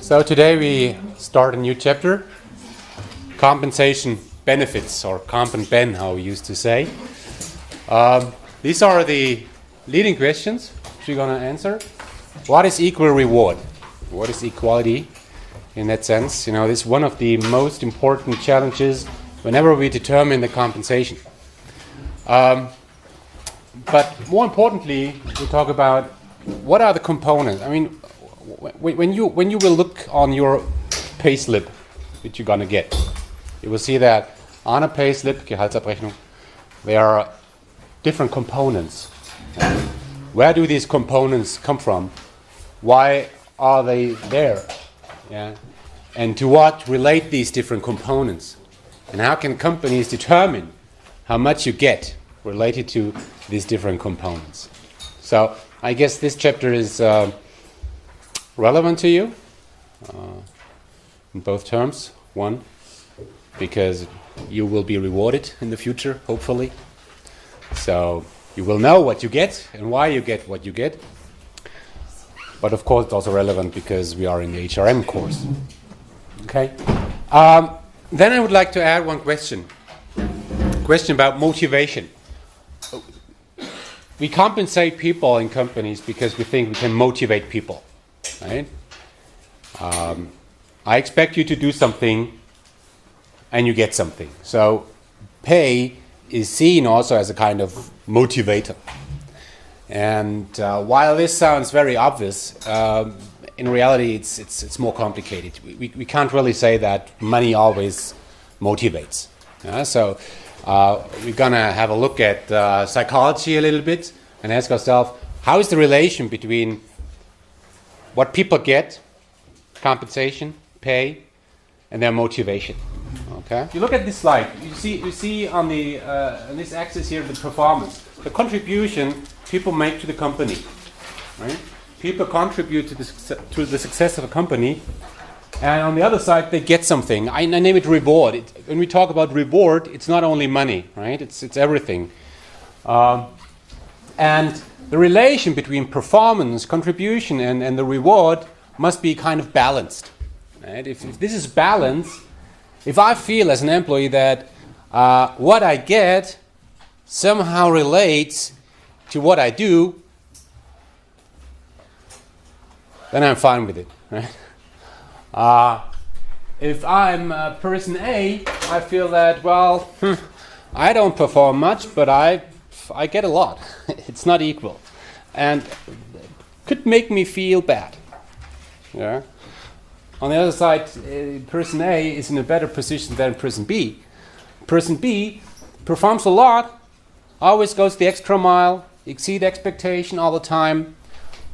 So today we start a new chapter, compensation benefits, or comp and ben, how we used to say. These are the leading questions which we're going to answer. What is equal reward? What is equality in that sense? You know, this is one of the most important challenges whenever we determine the compensation. But more importantly, we talk about what are the components. I mean, when you will look on your pay slip that you're gonna get, you will see that on a pay slip, Gehaltsabrechnung, there are different components. Where do these components come from? Why are they there? Yeah? And to what relate these different components? And how can companies determine how much you get related to these different components? So I guess this chapter is relevant to you in both terms. One, because you will be rewarded in the future, hopefully. So you will know what you get and why you get what you get. But of course it's also relevant because we are in the HRM course. Okay. Then I would like to add one question. Question about motivation. We compensate people in companies because we think we can motivate people. Right? I expect you to do something and you get something. So pay is seen also as a kind of motivator. And while this sounds very obvious, in reality it's more complicated. We can't really say that money always motivates. So we're going to have a look at psychology a little bit and ask ourselves, how is the relation between what people get, compensation, pay, and their motivation? Okay. If you look at this slide, you see on the on this axis here the performance, the contribution people make to the company. Right? People contribute to the success of a company, and on the other side they get something. I name it reward. When we talk about reward, it's not only money, right? It's everything. And the relation between performance, contribution, and the reward must be kind of balanced. Right? If this is balanced, if I feel as an employee that what I get somehow relates to what I do, then I'm fine with it. Right? If I'm person A, I feel that, well, I don't perform much, but I get a lot. It's not equal. And could make me feel bad. Yeah. On the other side, person A is in a better position than person B. Person B performs a lot, always goes the extra mile, exceed expectation all the time.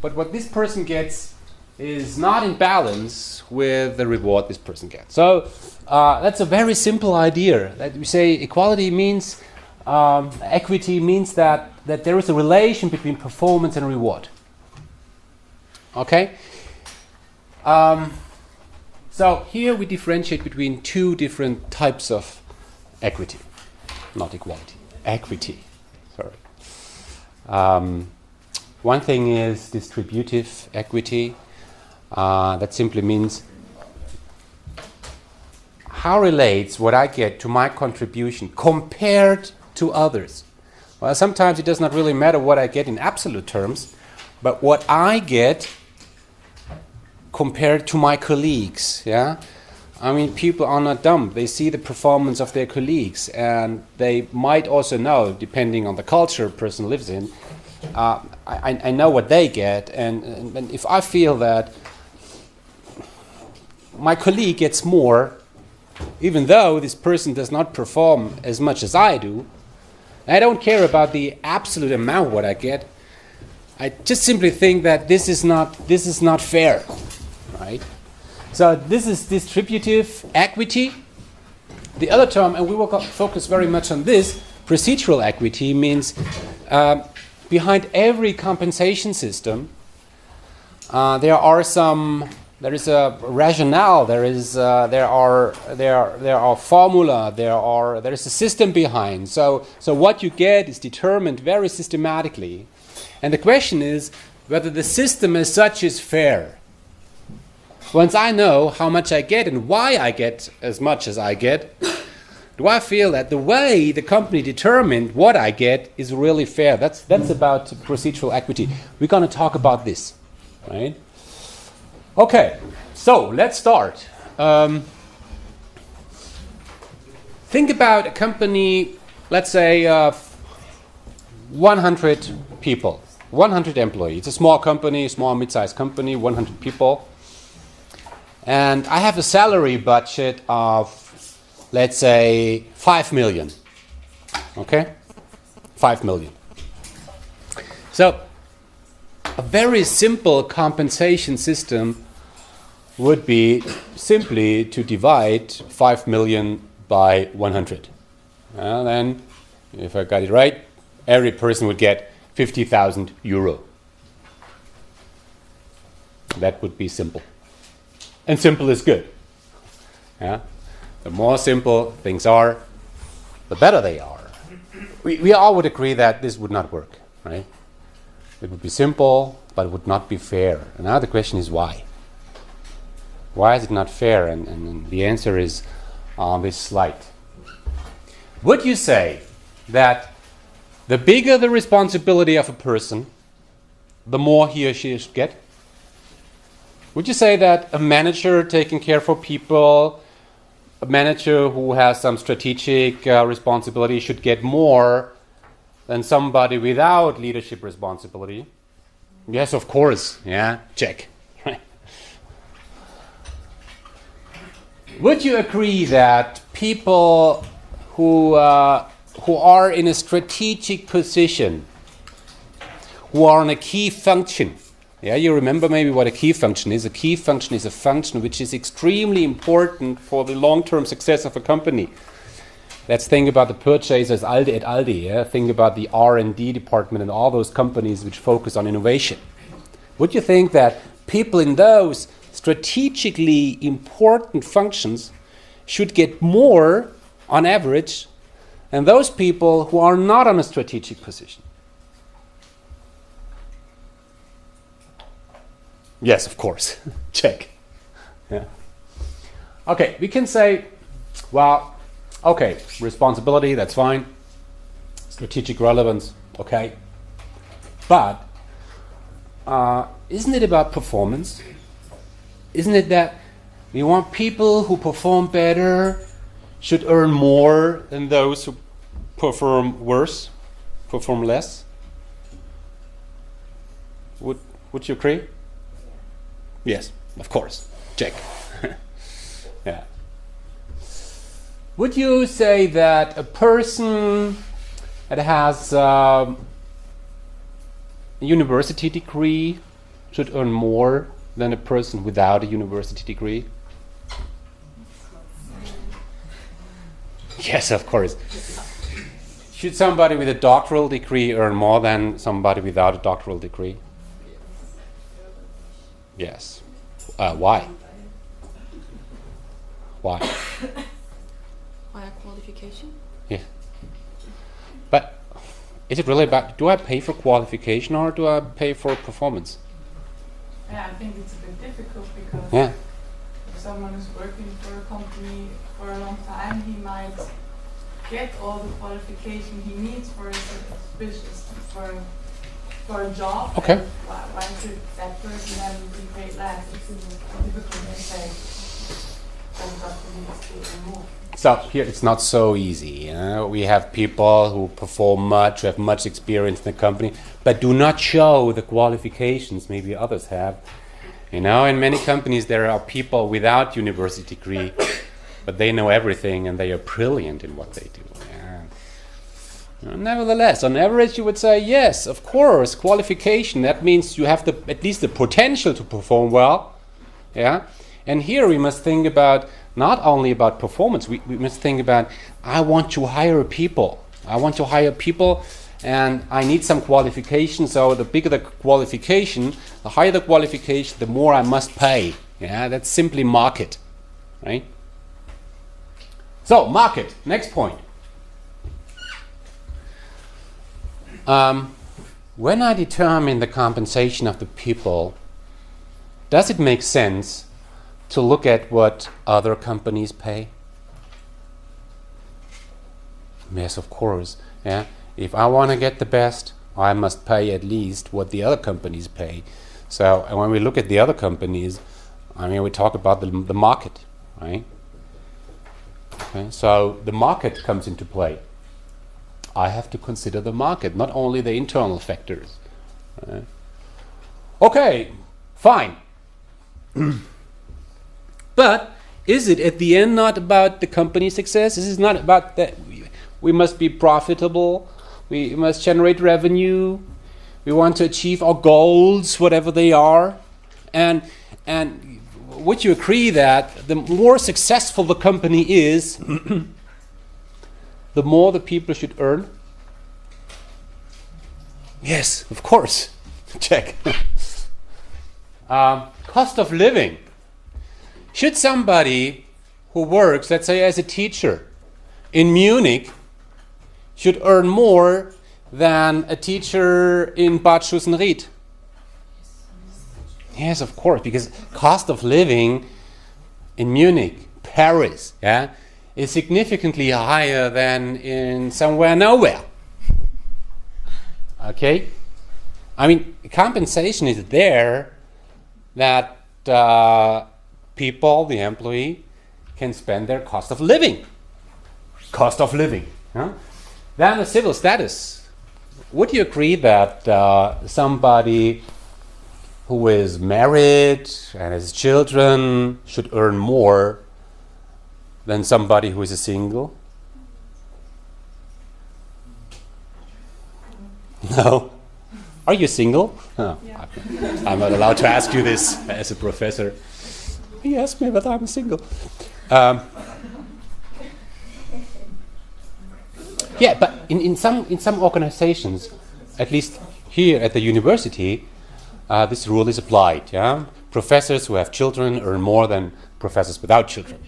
But what this person gets is not in balance with the reward this person gets. So that's a very simple idea. That we say equality means, equity means that there is a relation between performance and reward. Okay? So here we differentiate between two different types of equity. Not equality. Equity. Sorry. One thing is distributive equity. That simply means how relates what I get to my contribution compared to others. Well, sometimes it does not really matter what I get in absolute terms, but what I get compared to my colleagues. Yeah, I mean, people are not dumb. They see the performance of their colleagues, and they might also know, depending on the culture a person lives in, I know what they get, and if I feel that my colleague gets more, even though this person does not perform as much as I do, I don't care about the absolute amount what I get. I just simply think that this is not fair, right? So this is distributive equity. The other term, and we will focus very much on this, procedural equity means behind every compensation system there is a rationale, there are formula, there is a system behind. So what you get is determined very systematically. And the question is whether the system as such is fair. once I know how much I get and why I get as much as I get, do I feel that the way the company determined what I get is really fair? That's about procedural equity. We're going to talk about this, right? Okay, so let's start. Think about a company, let's say 100 people, 100 employees. It's a small company, small mid-sized company, 100 people. And I have a salary budget of, let's say, 5 million. Okay? 5 million. So, a very simple compensation system would be simply to divide 5 million by 100. And then, if I got it right, every person would get 50,000 euro. That would be simple. And simple is good. Yeah? The more simple things are, the better they are. We all would agree that this would not work, right? It would be simple, but it would not be fair. And now the question is why? Why is it not fair? And the answer is on this slide. Would you say that the bigger the responsibility of a person, the more he or she should get? Would you say that a manager taking care for people, a manager who has some strategic responsibility should get more than somebody without leadership responsibility? Yes, of course. Yeah, check. Right. Would you agree that people who are in a strategic position, who are in a key function? Yeah, you remember maybe what a key function is. A key function is a function which is extremely important for the long-term success of a company. Let's think about the purchasers, Aldi at Aldi. Yeah? Think about the R&D department and all those companies which focus on innovation. Would you think that people in those strategically important functions should get more on average than those people who are not on a strategic position? Yes, of course. Check. Yeah. Okay, we can say, well, okay, responsibility, that's fine. Strategic relevance, okay. But isn't it about performance? Isn't it that we want people who perform better should earn more than those who perform worse, perform less? Would you agree? Yes, of course. Check. Yeah. Would you say that a person that has a university degree should earn more than a person without a university degree? Yes, of course. Should somebody with a doctoral degree earn more than somebody without a doctoral degree? Yes. Why? Why? Higher qualification? Yeah. But is it really about, do I pay for qualification or do I pay for performance? Yeah, I think it's a bit difficult because Yeah. if someone is working for a company for a long time, he might get all the qualification he needs for a business, for a job. Okay. And why should that person then be paid less? It's difficult to say. So here it's not so easy. We have people who perform much, who have much experience in the company, but do not show the qualifications maybe others have. In many companies there are people without university degree, but they know everything and they are brilliant in what they do. Nevertheless, on average, you would say, yes, of course, qualification. That means you have at least the potential to perform well. Yeah, and here we must think about not only about performance. We must think about, I want to hire people. I want to hire people, and I need some qualification. So the bigger the qualification, the higher the qualification, the more I must pay. Yeah, that's simply market, right? So market. Next point. When I determine the compensation of the people, does it make sense to look at what other companies pay? Yes, of course. Yeah. If I want to get the best, I must pay at least what the other companies pay. So, and when we look at the other companies, I mean, we talk about the market, right? Okay. So the market comes into play. I have to consider the market, not only the internal factors. Right? Okay, fine. But is it at the end not about the company's success? This is not about that. We must be profitable. We must generate revenue. We want to achieve our goals, whatever they are. And would you agree that the more successful the company is, the more the people should earn? Yes, of course. Check. Cost of living. Should somebody who works, let's say as a teacher in Munich, should earn more than a teacher in Bad Schussenried? Yes, of course, because cost of living in Munich, Paris, yeah, is significantly higher than in somewhere nowhere. Okay? I mean, compensation is there that people, the employee, can spend their cost of living. Cost of living. Yeah? Then the civil status. Would you agree that somebody who is married and has children should earn more than somebody who is a single? No. Are you single? Oh, Yeah. I'm not allowed to ask you this as a professor. He asked me whether I'm single. Yeah, but in some organizations, at least here at the university, this rule is applied. Yeah, professors who have children earn more than professors without children.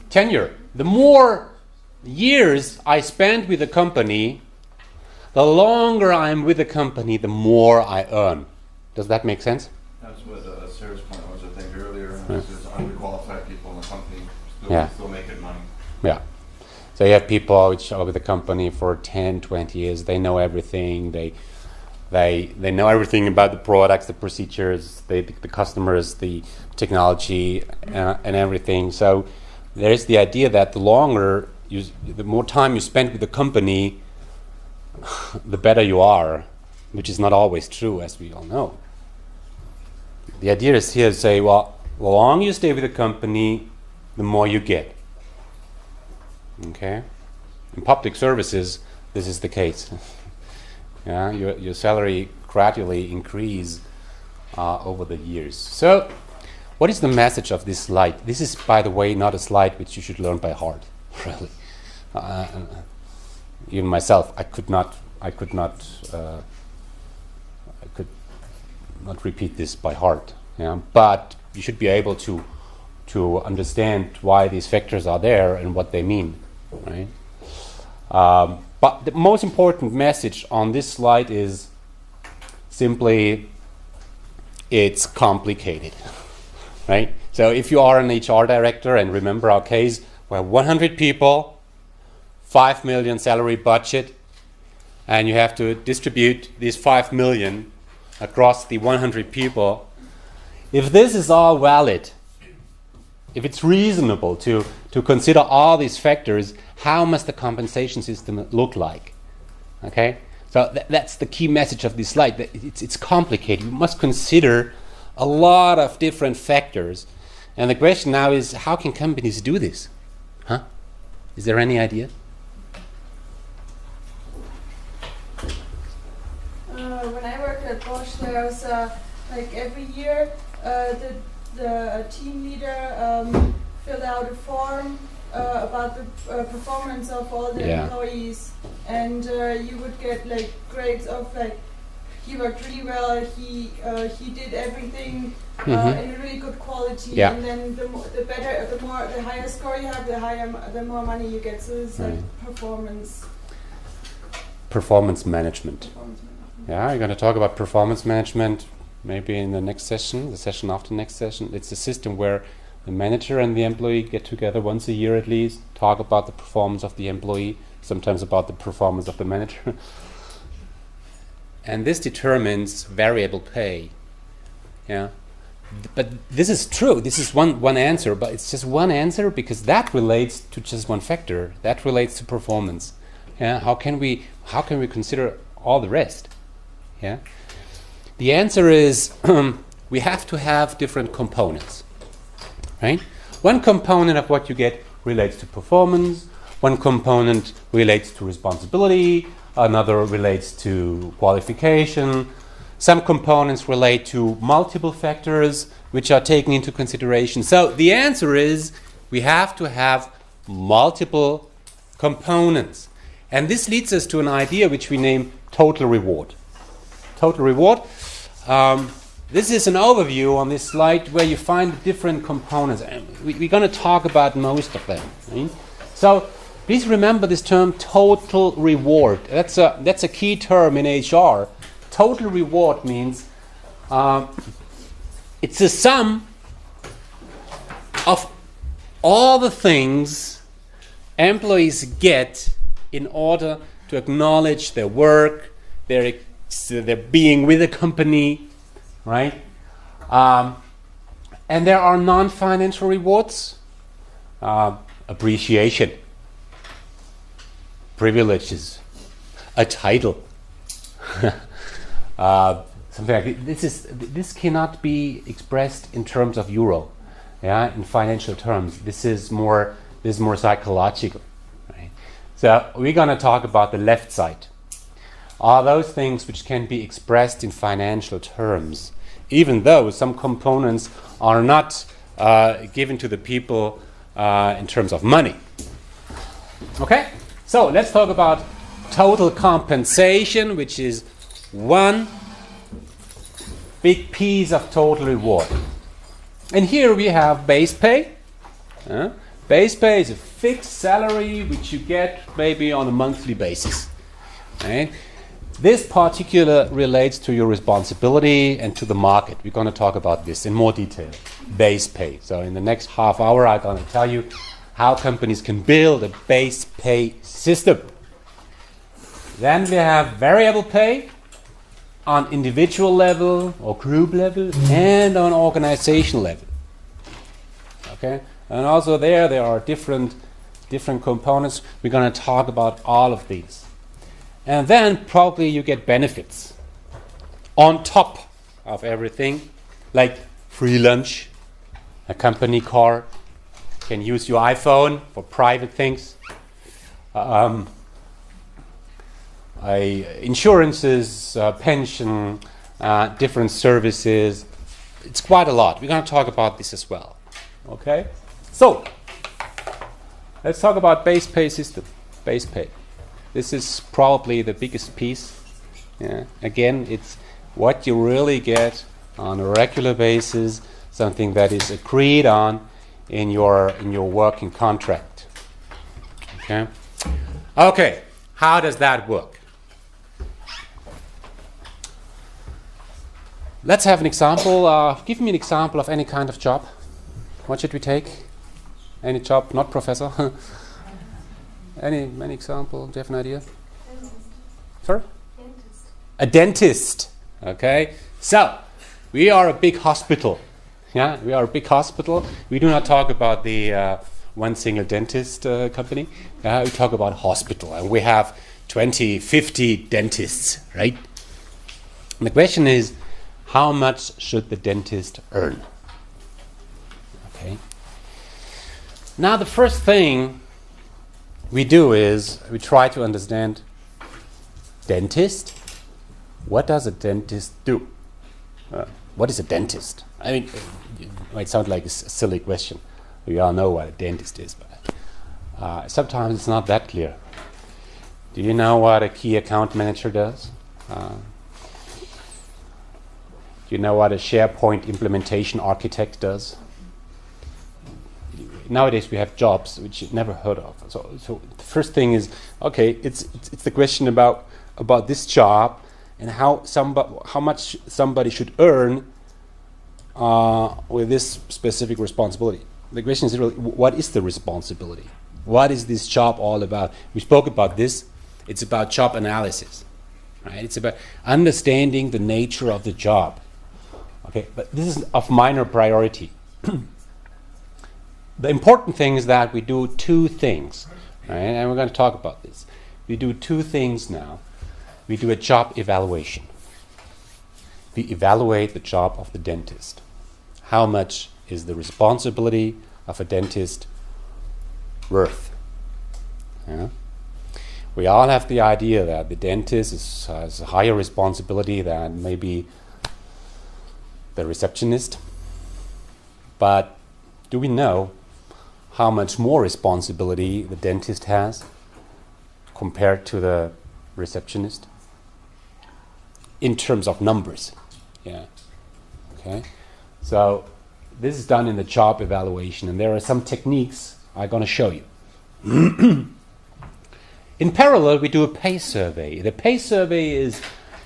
Tenure. The more years I spend with a company, the longer I'm with a company, the more I earn. Does that make sense? That's what Sarah's point was, I think, earlier. Yeah. There's underqualified people in the company still making money. Yeah. So you have people which are with the company for 10, 20 years. They know everything. They know everything about the products, the procedures, the customers, the technology, and everything. So there is the idea that the more time you spend with the company, the better you are, which is not always true, as we all know. The idea is here to say, well, the longer you stay with a company, the more you get. Okay? In public services, this is the case. Yeah, your salary gradually increase over the years. So, what is the message of this slide? This is, by the way, not a slide which you should learn by heart. Really, even myself, I could not repeat this by heart. Yeah, but you should be able to understand why these factors are there and what they mean, right? But the most important message on this slide is simply it's complicated, right? So if you are an HR director, and remember our case, we have 100 people, 5 million salary budget, and you have to distribute these 5 million across the 100 people. If this is all valid, if it's reasonable to consider all these factors, how must the compensation system look like? Okay, so that's the key message of this slide. That it's complicated. You must consider a lot of different factors, and the question now is, how can companies do this? Huh? Is there any idea? When I worked at Bosch, there was like every year the team leader filled out a form about the performance of all the employees, and you would get like grades of like he worked really well, he did everything in a really good quality, and then the higher score you have, the more money you get. So it's like performance management. Yeah, you're going to talk about performance management. maybe in the next session, the session after next session. It's a system where the manager and the employee get together once a year at least, talk about the performance of the employee, sometimes about the performance of the manager. And this determines variable pay. Yeah. But this is true. This is one answer, but it's just one answer because that relates to just one factor. That relates to performance. Yeah. How can we consider all the rest? Yeah. The answer is we have to have different components. Right? One component of what you get relates to performance. One component relates to responsibility. Another relates to qualification. Some components relate to multiple factors which are taken into consideration. So the answer is we have to have multiple components. And this leads us to an idea which we name total reward. Total reward. This is an overview on this slide where you find different components. And we're going to talk about most of them. Right? So please remember this term total reward. That's a key term in HR. Total reward means it's a sum of all the things employees get in order to acknowledge their work, their being with a company, right? And there are non-financial rewards, appreciation, privileges, a title. Something like this cannot be expressed in terms of euro, yeah, in financial terms. This is more psychological, right? So we're going to talk about the left side. Are those things which can be expressed in financial terms, even though some components are not given to the people in terms of money. Okay, so let's talk about total compensation, which is one big piece of total reward. And here we have base pay. Base pay is a fixed salary which you get maybe on a monthly basis. Right? This particular relates to your responsibility and to the market. We're going to talk about this in more detail. Base pay. So in the next half hour I'm going to tell you how companies can build a base pay system. Then we have variable pay on individual level or group level and on organization level. Okay? And also there are different components. We're going to talk about all of these. And then probably you get benefits on top of everything, like free lunch, a company car, can use your iPhone for private things, insurances, pension, different services. It's quite a lot. We're going to talk about this as well. Okay? So, let's talk about base pay system. Base pay. This is probably the biggest piece. Yeah. Again, it's what you really get on a regular basis, something that is agreed on in your working contract. Okay? Okay, how does that work? Let's have an example. Give me an example of any kind of job. What should we take? Any job, not professor. Any example? Do you have an idea? Dentist. Sorry? Dentist. A dentist. Okay. So we are a big hospital. Yeah, we are a big hospital. We do not talk about the one single dentist company. We talk about hospital, and we have 20, 50 dentists, right? And the question is, how much should the dentist earn? Okay. Now the first thing we do is we try to understand dentist. What does a dentist do? What is a dentist? I mean, it might sound like a silly question. We all know what a dentist is, but sometimes it's not that clear. Do you know what a key account manager does? Do you know what a SharePoint implementation architect does? Nowadays we have jobs which you've never heard of. So the first thing is, okay, it's the question about this job, and how much somebody should earn with this specific responsibility. The question is really, what is the responsibility? What is this job all about? We spoke about this. It's about job analysis, right? It's about understanding the nature of the job. Okay, but this is of minor priority. The important thing is that we do two things, right? And we're going to talk about this. We do two things now. We do a job evaluation. We evaluate the job of the dentist. How much is the responsibility of a dentist worth? Yeah? We all have the idea that the dentist has a higher responsibility than maybe the receptionist. But do we know how much more responsibility the dentist has compared to the receptionist? In terms of numbers. Yeah. Okay. So this is done in the job evaluation, and there are some techniques I'm going to show you. In parallel, we do a pay survey. The pay survey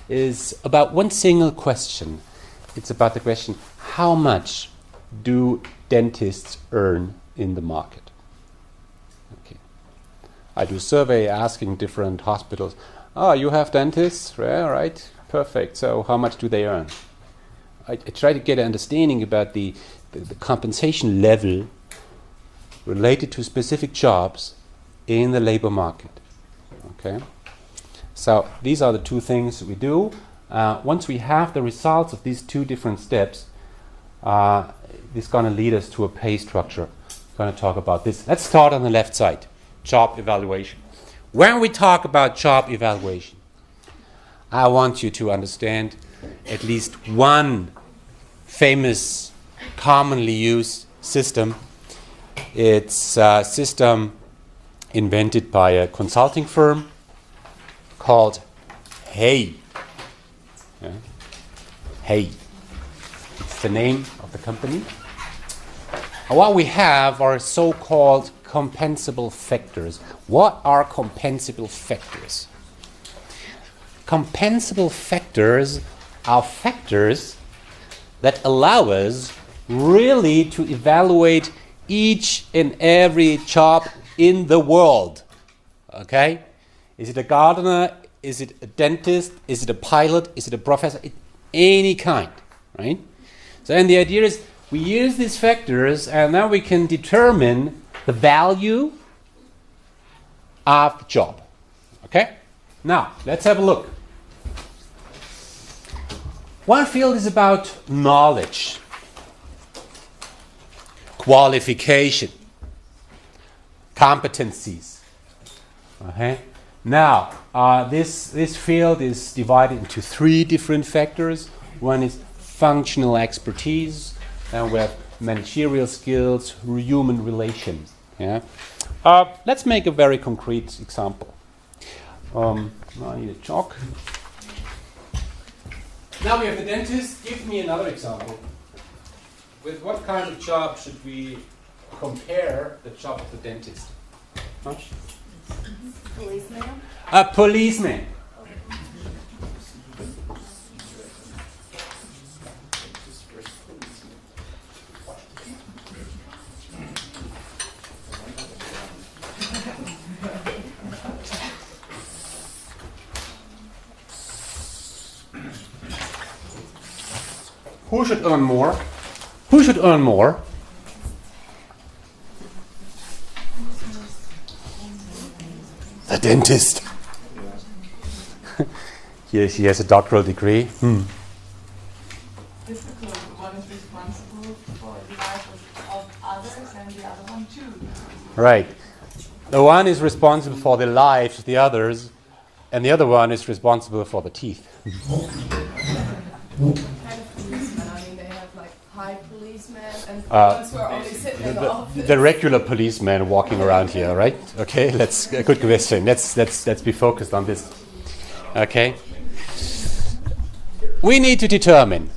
is about one single question. It's about the question, how much do dentists earn in the market? Okay. I do a survey asking different hospitals, you have dentists? Yeah, right. Perfect. So how much do they earn? I try to get an understanding about the compensation level related to specific jobs in the labor market. Okay. So these are the two things we do. Once we have the results of these two different steps, this is going to lead us to a pay structure. We're going to talk about this. Let's start on the left side, job evaluation. When we talk about job evaluation, I want you to understand at least one famous, commonly used system. It's a system invented by a consulting firm called HEY. Yeah. HEY. It's the name of the company. And what we have are so-called compensable factors. What are compensable factors? Compensable factors are factors that allow us really to evaluate each and every job in the world. Okay? Is it a gardener? Is it a dentist? Is it a pilot? Is it a professor? Any kind, right? So, and the idea is we use these factors and now we can determine the value of the job. Okay? Now, let's have a look. One field is about knowledge, qualification, competencies. Okay? Now, this field is divided into three different factors. One is functional expertise, then we have managerial skills, human relations. Yeah? Let's make a very concrete example. I need a chalk. Now we have the dentist. Give me another example. With what kind of job should we compare the job of the dentist? Huh? Policeman. A policeman. Who should earn more? Who should earn more? The dentist. He has a doctoral degree. Difficult. One is responsible for the life of others and the other one too. Right. The one is responsible for the lives of the others, and the other one is responsible for the teeth. High policemen and ones who are only sitting in the office. The regular policeman walking around here, right? Okay, good question. Let's be focused on this. Okay. We need to determine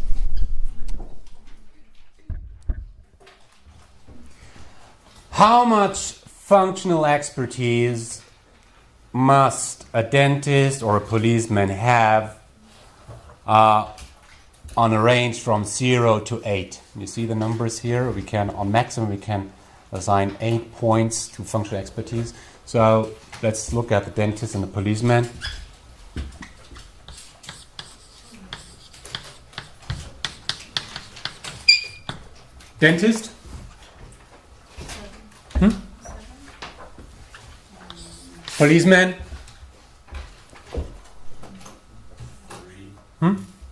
how much functional expertise must a dentist or a policeman have on a range from 0 to 8. You see the numbers here? We can, on maximum, we can assign 8 points to functional expertise. So let's look at the dentist and the policeman. Dentist? Policeman?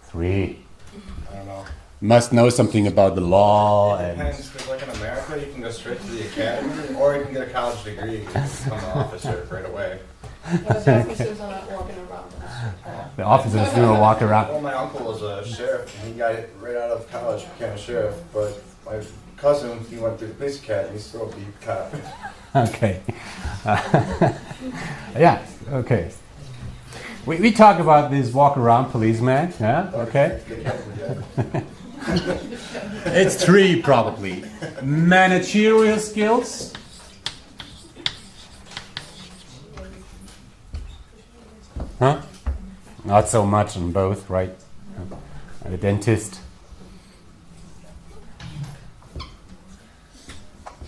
3. I don't know. Must know something about the law and Depends, because like in America, you can go straight to the academy, or you can get a college degree and become an officer right away. But the officers are not walking around. the officers do not walk around. Well, my uncle was a sheriff, and he got it right out of college, became a sheriff, but my cousin, he went through the police academy, he's still a beat cop. Okay. Yeah, okay. We talk about this walk around policeman, yeah? Okay. It's 3 probably. Managerial skills. Huh? Not so much on both, right? The dentist.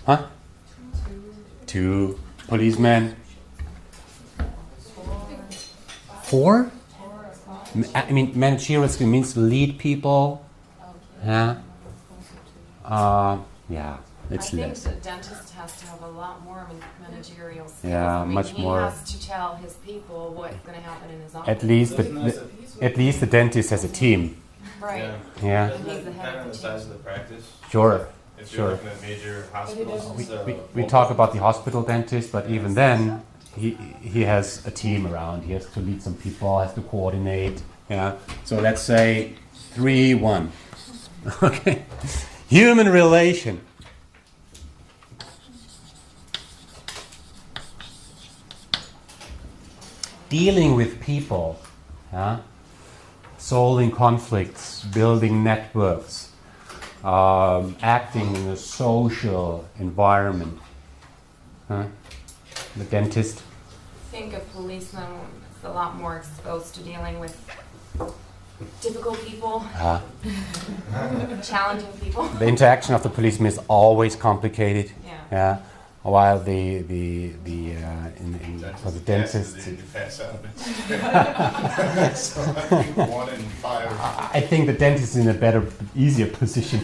Huh? 2. Policeman. 4? I mean, managerial skill means lead people. Yeah. Yeah, it's I less. think the dentist has to have a lot more managerial skills. Yeah, I mean, much more. He has to tell his people what's going to happen in his office. At least the dentist has a team. Right. Yeah. He's the head Depending of on the the team. size of the practice. Sure. If Sure. you're looking at major hospitals, We talk about the hospital dentist, but even then, he has a team around. He has to lead some people, has to coordinate. Yeah. So let's say 3, 1. Okay. Human relation. Dealing with people, yeah? Solving conflicts, building networks, acting in a social environment. Huh? The dentist. I think a policeman is a lot more exposed to dealing with difficult people, challenging people. The interaction of the policeman is always complicated. Yeah. Yeah. While for the dentist, Did you pass out? So I think 1 in 5. I think the dentist is in a better, easier position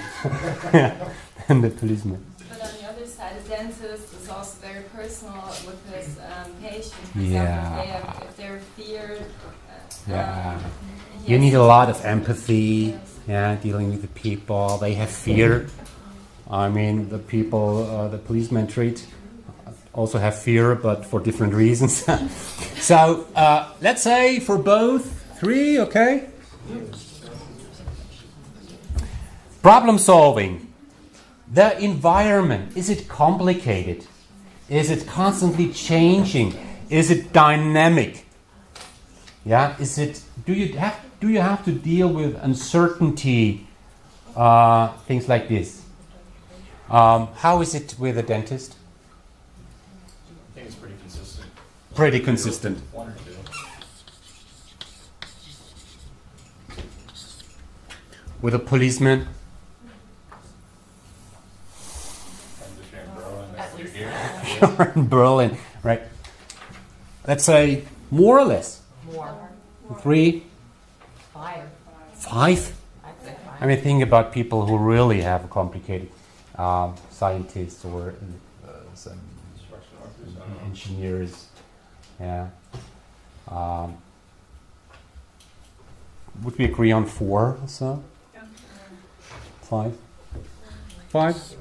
than the policeman. But on the other side, the dentist is also very personal with his patients. For Yeah. example, if they're feared, Yeah. You need a lot of empathy. Yeah, dealing with the people. They have fear. I mean, the people, the policemen treat also have fear, but for different reasons. So, let's say for both 3, okay? Problem solving. The environment, is it complicated? Is it constantly changing? Is it dynamic? Yeah, do you have to deal with uncertainty, things like this? How is it with a dentist? I think it's pretty consistent. Pretty consistent. 1 or 2. With a policeman? I'm just here in Berlin, that's what you're here. In Berlin, right? Let's say more or less. More. 3, 5. 5? I'd say 5. I mean, think about people who really have a complicated scientists or some engineers. Yeah. Would we agree on 4 or so? 5? 5?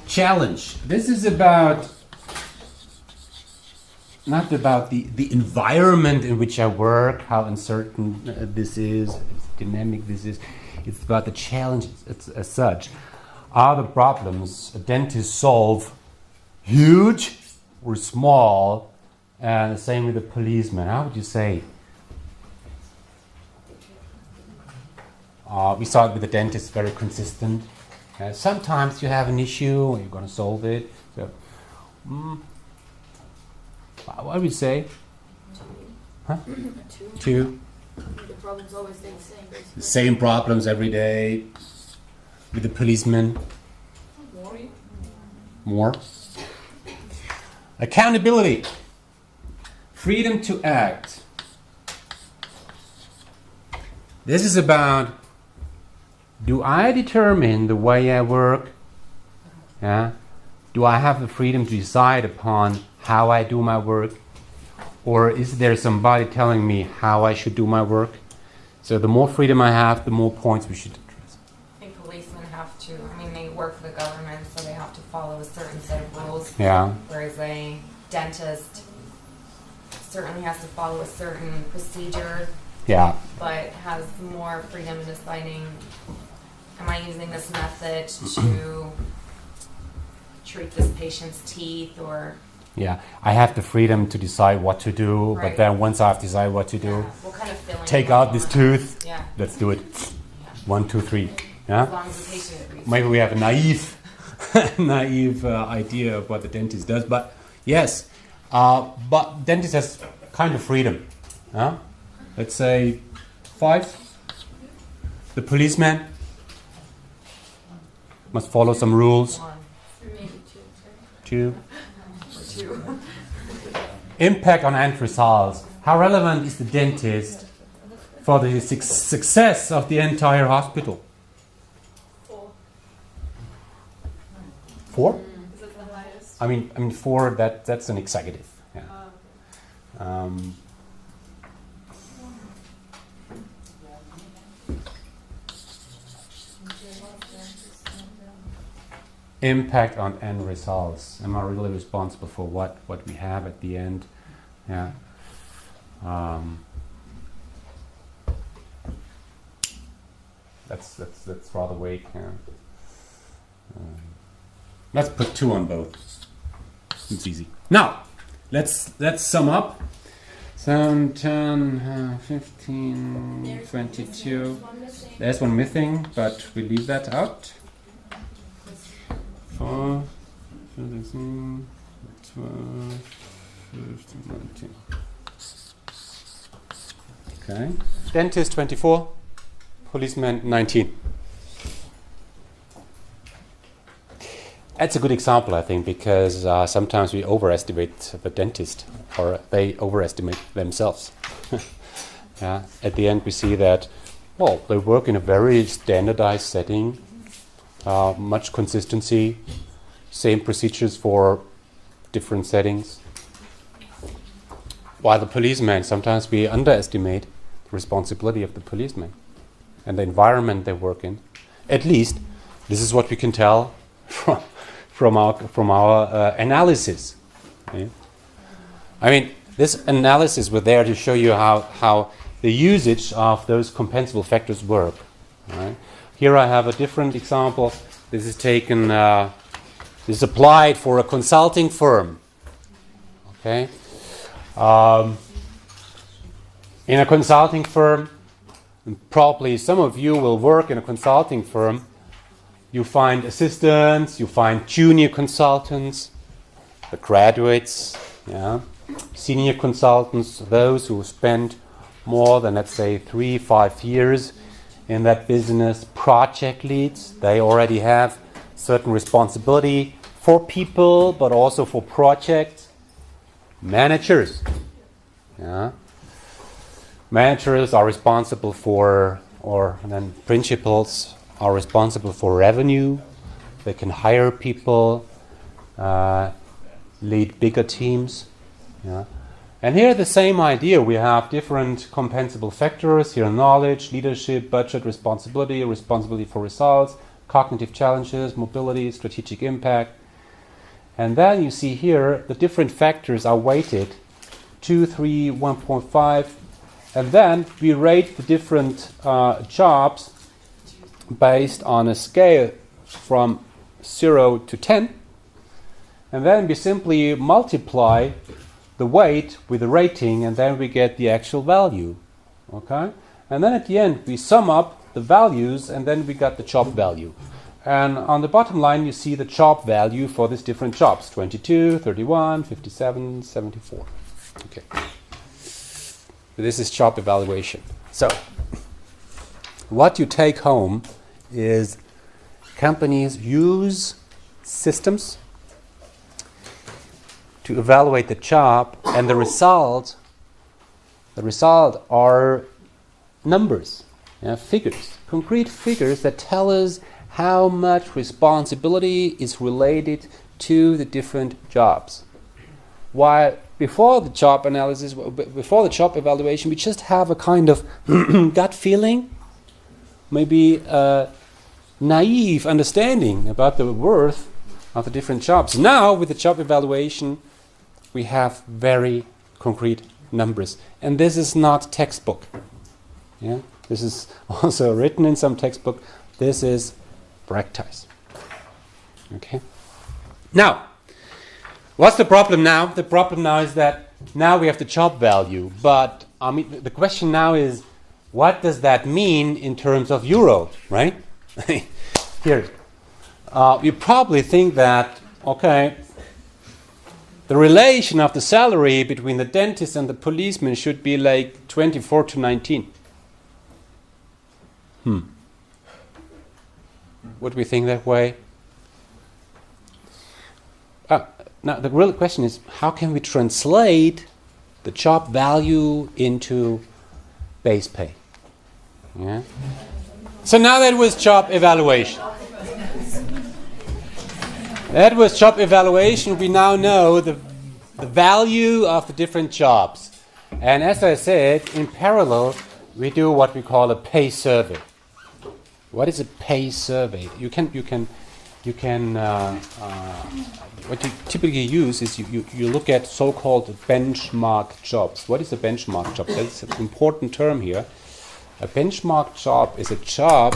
Challenge. This is about not about the environment in which I work, how uncertain this is, how dynamic this is. It's about the challenges as such. Are the problems a dentist solve huge or small? And the same with the policeman. How would you say? We saw it with the dentist, very consistent. Sometimes you have an issue and you're going to solve it. So, what would you say? Two. The problems always stay the same. Basically. Same problems every day with the policeman. More. Accountability. Freedom to act. This is about, do I determine the way I work? Yeah? Do I have the freedom to decide upon how I do my work? Or is there somebody telling me how I should do my work? So the more freedom I have, the more points we should address. I think policemen have to, they work for the government, so they have to follow a certain set of rules. Yeah. Whereas a dentist certainly has to follow a certain procedure, Yeah. but has more freedom in deciding, am I using this method to treat this patient's teeth, or Yeah. I have the freedom to decide what to do, but Right. then once I've decided what to do, what kind of filling take do I out this want? tooth. Yeah, Let's do it. yeah. 1, 2, 3. As Yeah. long as the patient agrees. Maybe we have a naive idea of what the dentist does, but yes. But dentist has kind of freedom. Yeah. Let's say 5. The policeman must follow some rules. One Maybe 2. two. or two. Impact on end results. How relevant is the dentist for the success of the entire hospital? 4. 4? Is it the highest? I mean 4. That's an executive. Yeah. Impact on end results. Am I really responsible for what we have at the end? Yeah. That's rather vague. Yeah. Let's put 2 on both. It's easy. Now, let's sum up. 7, 10, 15, 22. There's one missing, but we leave that out. 4, 15, 12, 15, 19. Okay. Dentist 24, policeman 19. That's a good example, I think, because sometimes we overestimate the dentist, or they overestimate themselves. Yeah. At the end, we see that, well, they work in a very standardized setting, much consistency, same procedures for different settings. While the policeman, sometimes we underestimate the responsibility of the policeman and the environment they work in. At least, this is what we can tell from our analysis. Yeah? I mean, this analysis was there to show you how the usage of those compensable factors work. Right? Here I have a different example. This is taken. This is applied for a consulting firm. Okay. In a consulting firm, and probably some of you will work in a consulting firm. You find assistants, you find junior consultants, the graduates, yeah, senior consultants, those who spend more than, let's say, 3-5 years in that business. Project leads, they already have certain responsibility for people, but also for projects. Managers, yeah. Managers are responsible for, or then principals are responsible for revenue. They can hire people, lead bigger teams. Yeah. And here the same idea. We have different compensable factors. Here knowledge, leadership, budget, responsibility for results, cognitive challenges, mobility, strategic impact. And then you see here the different factors are weighted, 2, 3, 1.5. And then we rate the different jobs based on a scale from 0 to 10. And then we simply multiply the weight with the rating, and then we get the actual value. Okay? And then at the end, we sum up the values, and then we got the job value. And on the bottom line, you see the job value for these different jobs, 22, 31, 57, 74. Okay. This is job evaluation. So, what you take home is companies use systems to evaluate the job, and the result are numbers, figures, concrete figures that tell us how much responsibility is related to the different jobs. While before the job analysis, before the job evaluation, we just have a kind of gut feeling, maybe a naive understanding about the worth of the different jobs. Now, with the job evaluation, we have very concrete numbers. And this is not textbook. Yeah? This is also written in some textbook. This is practice. Okay? Now, what's the problem now? The problem now is that now we have the job value. But I mean, the question now is, what does that mean in terms of euro, right? Here. You probably think that, okay, the relation of the salary between the dentist and the policeman should be like 24 to 19. Would we think that way? Now, the real question is, how can we translate the job value into base pay? Yeah. So now that was job evaluation. That was job evaluation. We now know the value of the different jobs. And as I said, in parallel, we do what we call a pay survey. What is a pay survey? What you typically use is you look at so-called benchmark jobs. What is a benchmark job? That's an important term here. A benchmark job is a job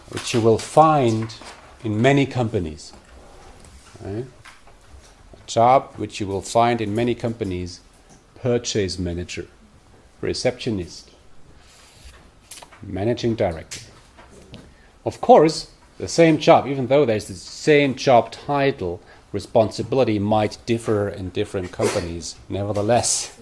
which you will find in many companies. Right? A job which you will find in many companies: purchase manager, receptionist, managing director. Of course, the same job, even though there's the same job title, responsibility might differ in different companies. Nevertheless,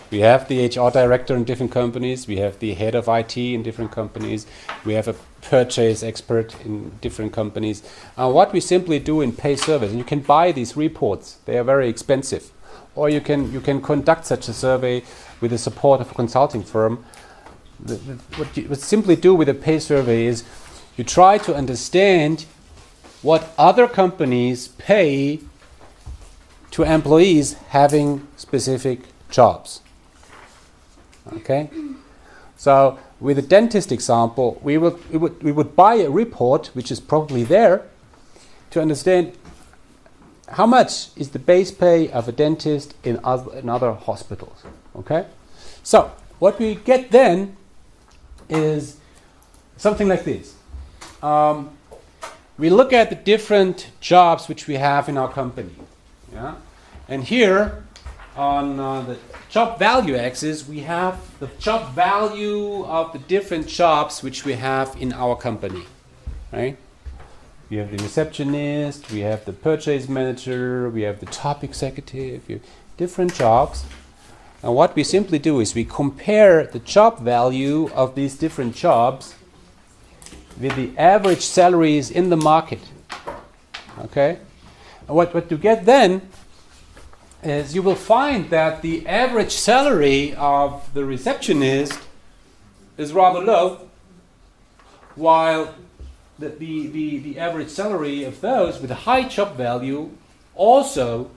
we have the HR director in different companies, we have the head of IT in different companies, we have a purchase expert in different companies. What we simply do in pay surveys, and you can buy these reports, they are very expensive, or you can conduct such a survey with the support of a consulting firm. What you would simply do with a pay survey is you try to understand what other companies pay to employees having specific jobs. Okay? So with the dentist example, we would buy a report, which is probably there, to understand how much is the base pay of a dentist in other hospitals. Okay? So what we get then is something like this. We look at the different jobs which we have in our company. Yeah? And here on the job value axis, we have the job value of the different jobs which we have in our company. Right? We have the receptionist, we have the purchase manager, we have the top executive, different jobs. And what we simply do is we compare the job value of these different jobs with the average salaries in the market. Okay? And what you get then is you will find that the average salary of the receptionist is rather low, while the average salary of those with a high job value also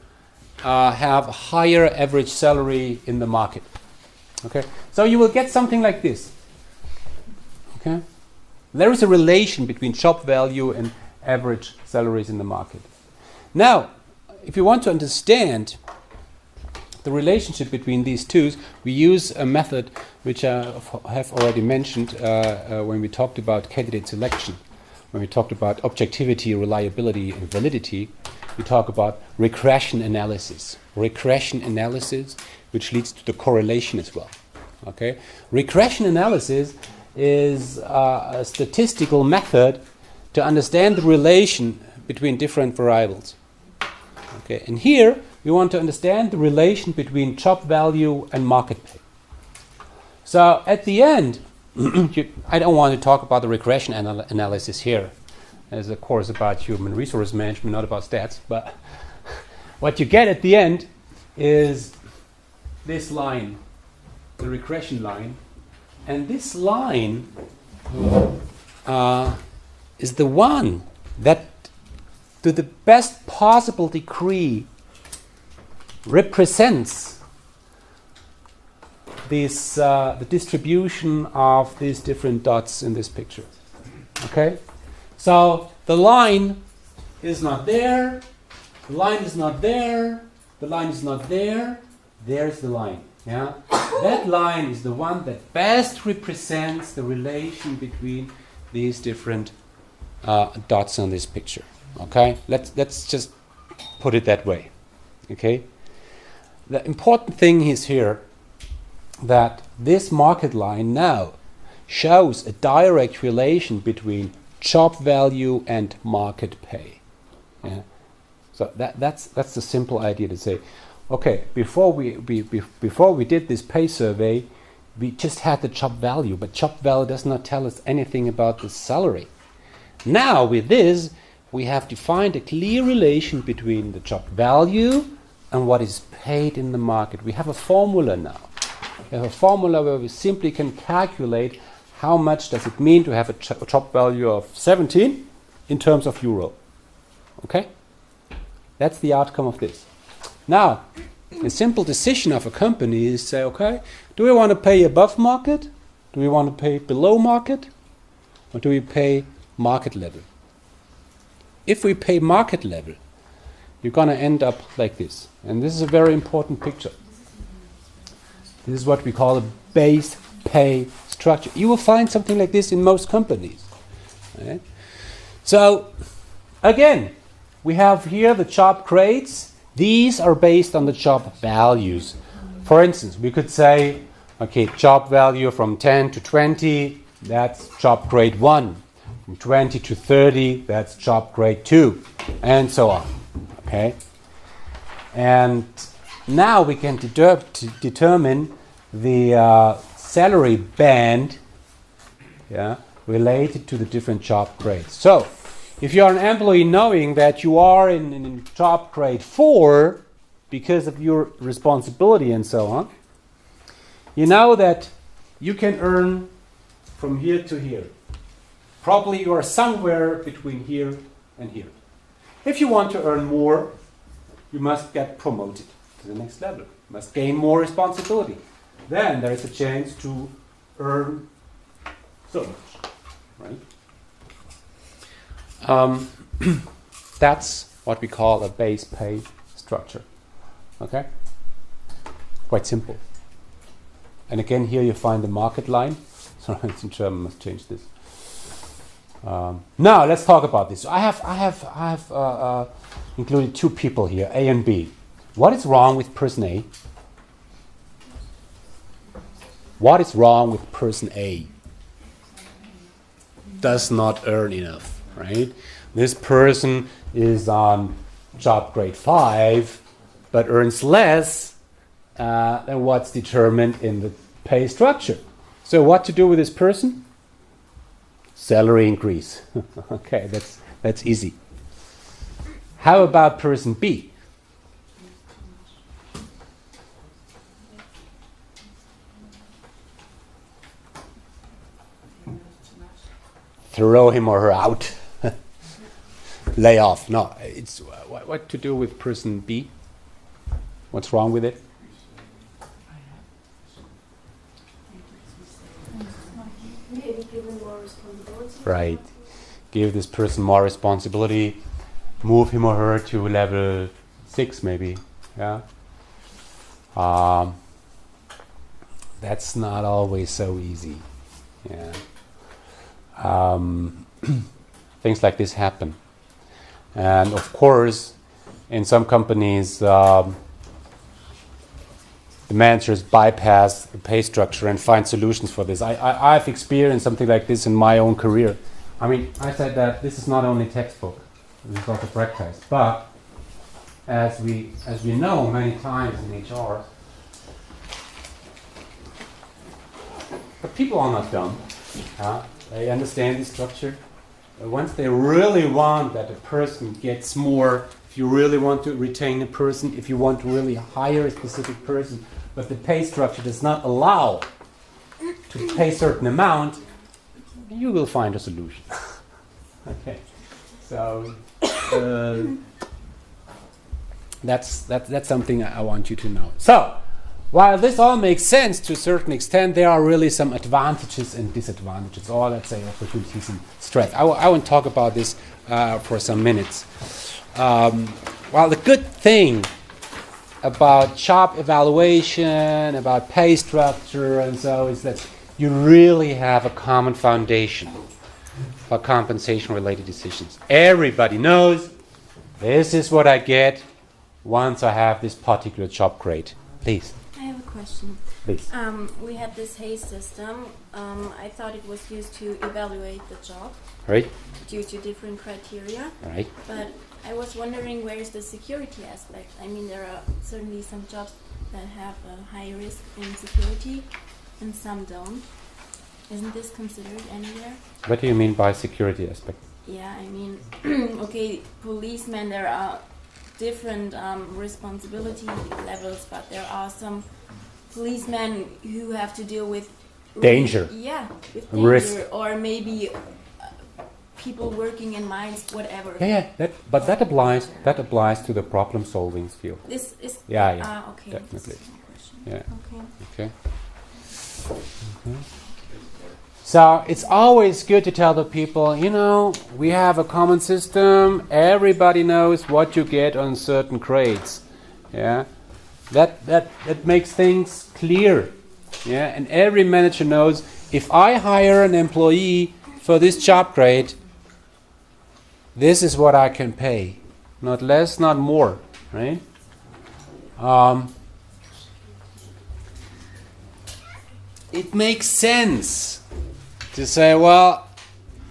have a higher average salary in the market. Okay? So you will get something like this. Okay? There is a relation between job value and average salaries in the market. Now, if you want to understand the relationship between these two, we use a method which I have already mentioned when we talked about candidate selection. When we talked about objectivity, reliability, and validity, we talk about regression analysis. Regression analysis, which leads to the correlation as well. Okay? Regression analysis is a statistical method to understand the relation between different variables. Okay, and here we want to understand the relation between job value and market pay. So at the end, I don't want to talk about the regression analysis here. It's a course about human resource management, not about stats. But what you get at the end is this line, the regression line. And this line is the one that, to the best possible degree, represents this, the distribution of these different dots in this picture. Okay? So the line is not there, the line is not there, the line is not there, there's the line. Yeah? That line is the one that best represents the relation between these different dots on this picture. Okay? Let's just put it that way. Okay? The important thing is here that this market line now shows a direct relation between job value and market pay. Yeah? So that's the simple idea to say, okay, before we did this pay survey, we just had the job value, but job value does not tell us anything about the salary. Now with this, we have defined a clear relation between the job value and what is paid in the market. We have a formula now. We have a formula where we simply can calculate how much does it mean to have a job value of 17 in terms of euro. Okay? That's the outcome of this. Now, a simple decision of a company is say, okay, do we want to pay above market? Do we want to pay below market? Or do we pay market level? If we pay market level, you're going to end up like this. And this is a very important picture. This is what we call a base pay structure. You will find something like this in most companies. Right? So, again, we have here the job grades. These are based on the job values. For instance, we could say, okay, job value from 10 to 20, that's job grade 1. From 20 to 30, that's job grade 2, and so on. Okay? And now we can determine the salary band, yeah, related to the different job grades. So, if you are an employee knowing that you are in job grade 4 because of your responsibility and so on, you know that you can earn from here to here. Probably you are somewhere between here and here. If you want to earn more, you must get promoted to the next level. You must gain more responsibility. Then there is a chance to earn so much, right? That's what we call a base pay structure. Okay? Quite simple. And again, here you find the market line. Sorry, it's in German. Must change this. Now let's talk about this. I have included two people here, A and B. What is wrong with person A? What is wrong with person A? Does not earn enough, right? This person is on job grade 5, but earns less than what's determined in the pay structure. So what to do with this person? Salary increase. Okay, that's easy. How about person B? Throw him or her out. Lay off. No, it's what to do with person B? What's wrong with it? Maybe give him more responsibility. Right. Give this person more responsibility. Move him or her to level 6 maybe. Yeah. That's not always so easy. Yeah. Things like this happen. And of course, in some companies, the managers bypass the pay structure and find solutions for this. I've experienced something like this in my own career. I mean, I said that this is not only textbook, this is also practice. But as we know many times in HR, people are not dumb. They understand the structure. Once they really want that a person gets more, if you really want to retain a person, if you want to really hire a specific person, but the pay structure does not allow to pay a certain amount, you will find a solution. Okay, so that's something I want you to know. So, while this all makes sense to a certain extent, there are really some advantages and disadvantages, or let's say opportunities and strengths. I want to talk about this for some minutes. Well, the good thing about job evaluation, about pay structure, and so is that you really have a common foundation for compensation-related decisions. Everybody knows this is what I get once I have this particular job grade. Please. I have a question. Please. We had this HAZE system. I thought it was used to evaluate the job Right? due to different criteria. Right. But I was wondering, where is the security aspect? I mean, there are certainly some jobs that have a high risk in security and some don't. Isn't this considered anywhere? What do you mean by security aspect? Yeah, I mean, okay, policemen, there are different responsibility levels, but there are some policemen who have to deal with Danger. Yeah, with Risk. danger, or maybe people working in mines, whatever. Yeah, that applies. That applies to the problem-solving field. This is Yeah, okay. definitely. This is my question. Yeah. Okay. Okay. So it's always good to tell the people, we have a common system. Everybody knows what you get on certain grades. Yeah, that makes things clear. Yeah, and every manager knows if I hire an employee for this job grade, this is what I can pay, not less, not more. Right? It makes sense to say, well,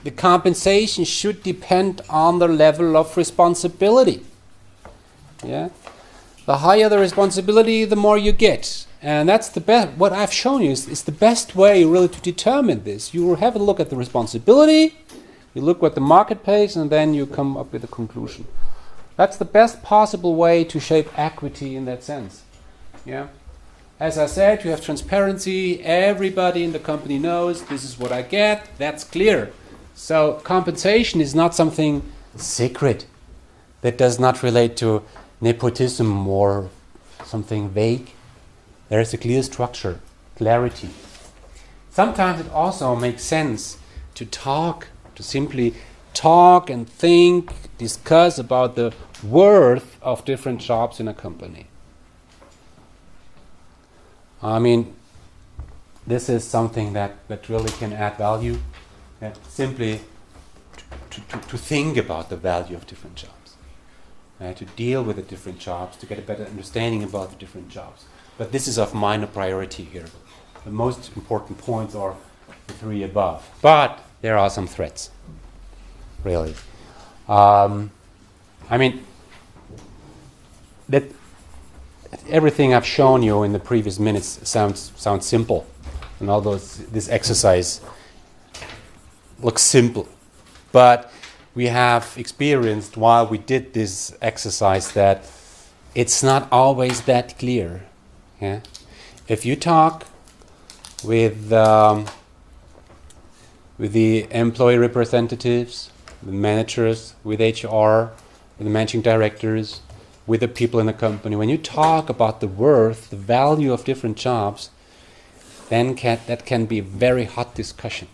the compensation should depend on the level of responsibility. Yeah, the higher the responsibility, the more you get, and that's the best. What I've shown you is the best way really to determine this. You will have a look at the responsibility, you look what the market pays, and then you come up with a conclusion. That's the best possible way to shape equity in that sense. Yeah. As I said, you have transparency. Everybody in the company knows this is what I get. That's clear. So compensation is not something secret that does not relate to nepotism or something vague. There is a clear structure, clarity. Sometimes it also makes sense to simply talk and think, discuss about the worth of different jobs in a company. I mean, this is something that really can add value. Yeah, simply to think about the value of different jobs, to deal with the different jobs, to get a better understanding about the different jobs. But this is of minor priority here. The most important points are the three above. But there are some threats, really. I mean, that everything I've shown you in the previous minutes sounds simple, and although this exercise looks simple, but we have experienced while we did this exercise that it's not always that clear. Yeah, if you talk with the employee representatives, the managers, with HR, with the managing directors, with the people in the company, when you talk about the worth, the value of different jobs, then that can be a very hot discussion.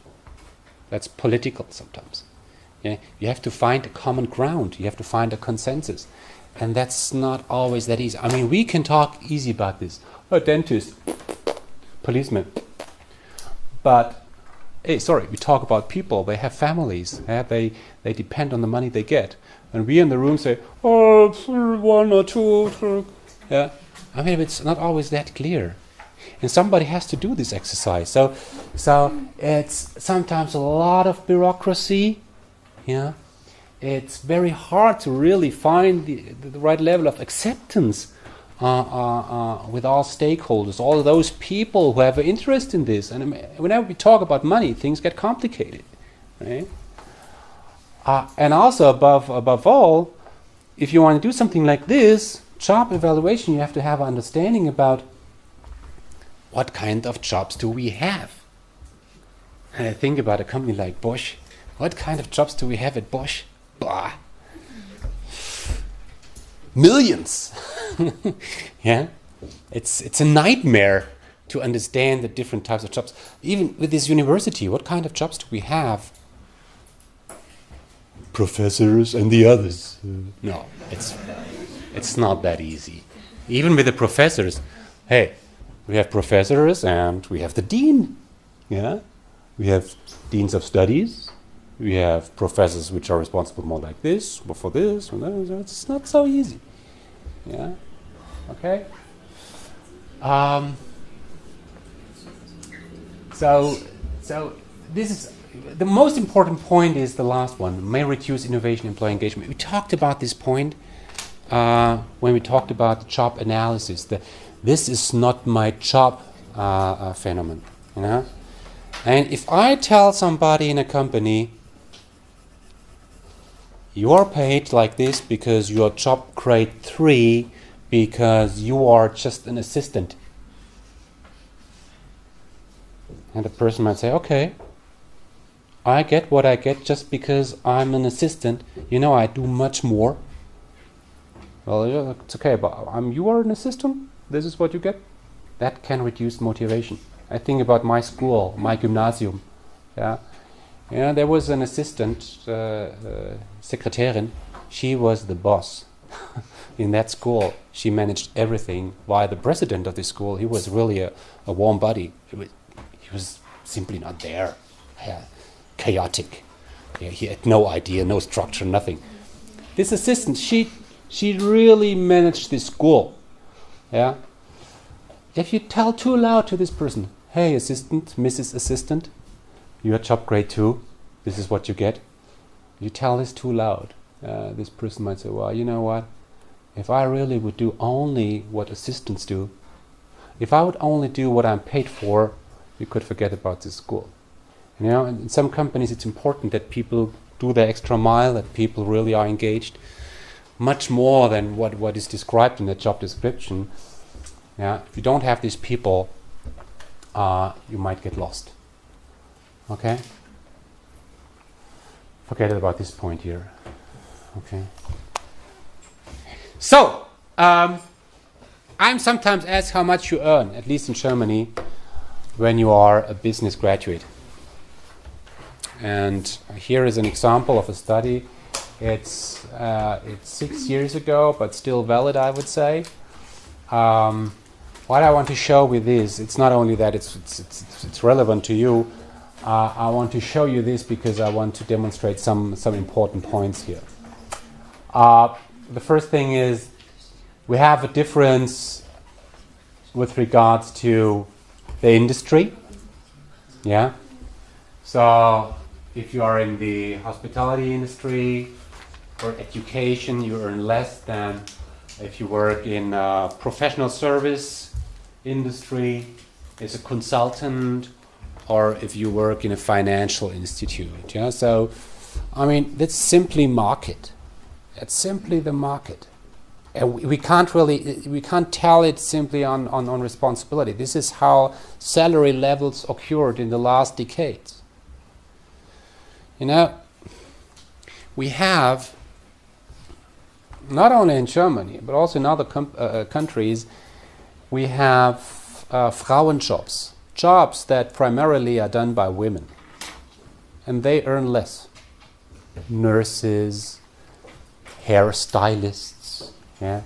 That's political sometimes. Yeah? You have to find a common ground. You have to find a consensus. And that's not always that easy. I mean, we can talk easy about this. A dentist, policeman. But, we talk about people. They have families. Yeah? They depend on the money they get. And we in the room say, oh, 1 or 2. Yeah. I mean, it's not always that clear. And somebody has to do this exercise. So it's sometimes a lot of bureaucracy. Yeah. It's very hard to really find the right level of acceptance with all stakeholders, all those people who have an interest in this. And whenever we talk about money, things get complicated, right? And also, above all, if you want to do something like this, job evaluation, you have to have an understanding about what kind of jobs do we have. And I think about a company like Bosch. What kind of jobs do we have at Bosch? Blah. Millions. Yeah, it's a nightmare to understand the different types of jobs. Even with this university, what kind of jobs do we have? Professors and the others. No, it's not that easy. Even with the professors, hey, we have professors and we have the dean. Yeah, we have deans of studies. We have professors which are responsible more like this, or for this, or that. It's not so easy. Yeah. Okay. So this is the most important point. Is the last one, may reduce innovation, employee engagement. We talked about this point when we talked about the job analysis. This is not my job phenomenon. You know. And if I tell somebody in a company, you are paid like this because you are job grade 3, because you are just an assistant. And the person might say, okay, I get what I get just because I'm an assistant. You know, I do much more. Well, yeah, it's okay, but you are an assistant? This is what you get? That can reduce motivation. I think about my school, my gymnasium. Yeah. Yeah, there was an assistant, Sekretärin. She was the boss in that school. She managed everything. While the president of the school, he was really a warm body. He was simply not there. Yeah, chaotic. Yeah, he had no idea, no structure, nothing. This assistant, she really managed this school. Yeah. If you tell too loud to this person, hey, assistant, Mrs. Assistant, you're job grade 2, this is what you get. You tell this too loud. This person might say, well, you know what? If I really would do only what assistants do, if I would only do what I'm paid for, you could forget about this school. You know, in some companies it's important that people do the extra mile, that people really are engaged, much more than what is described in the job description. Yeah, if you don't have these people, you might get lost. Okay? Forget about this point here. Okay. So, I'm sometimes asked how much you earn, at least in Germany, when you are a business graduate. And here is an example of a study. It's 6 years ago, but still valid, I would say. What I want to show with this, it's not only that it's relevant to you. I want to show you this because I want to demonstrate some important points here. The first thing is we have a difference with regards to the industry. Yeah. So if you are in the hospitality industry or education, you earn less than if you work in professional service industry as a consultant, or if you work in a financial institute. Yeah, so I mean that's simply market. It's simply the market, and we can't tell it simply on responsibility. This is how salary levels occurred in the last decades. You know, we have not only in Germany but also in other countries, we have Frauenjobs. Jobs that primarily are done by women, and they earn less. Nurses, hairstylists, yeah,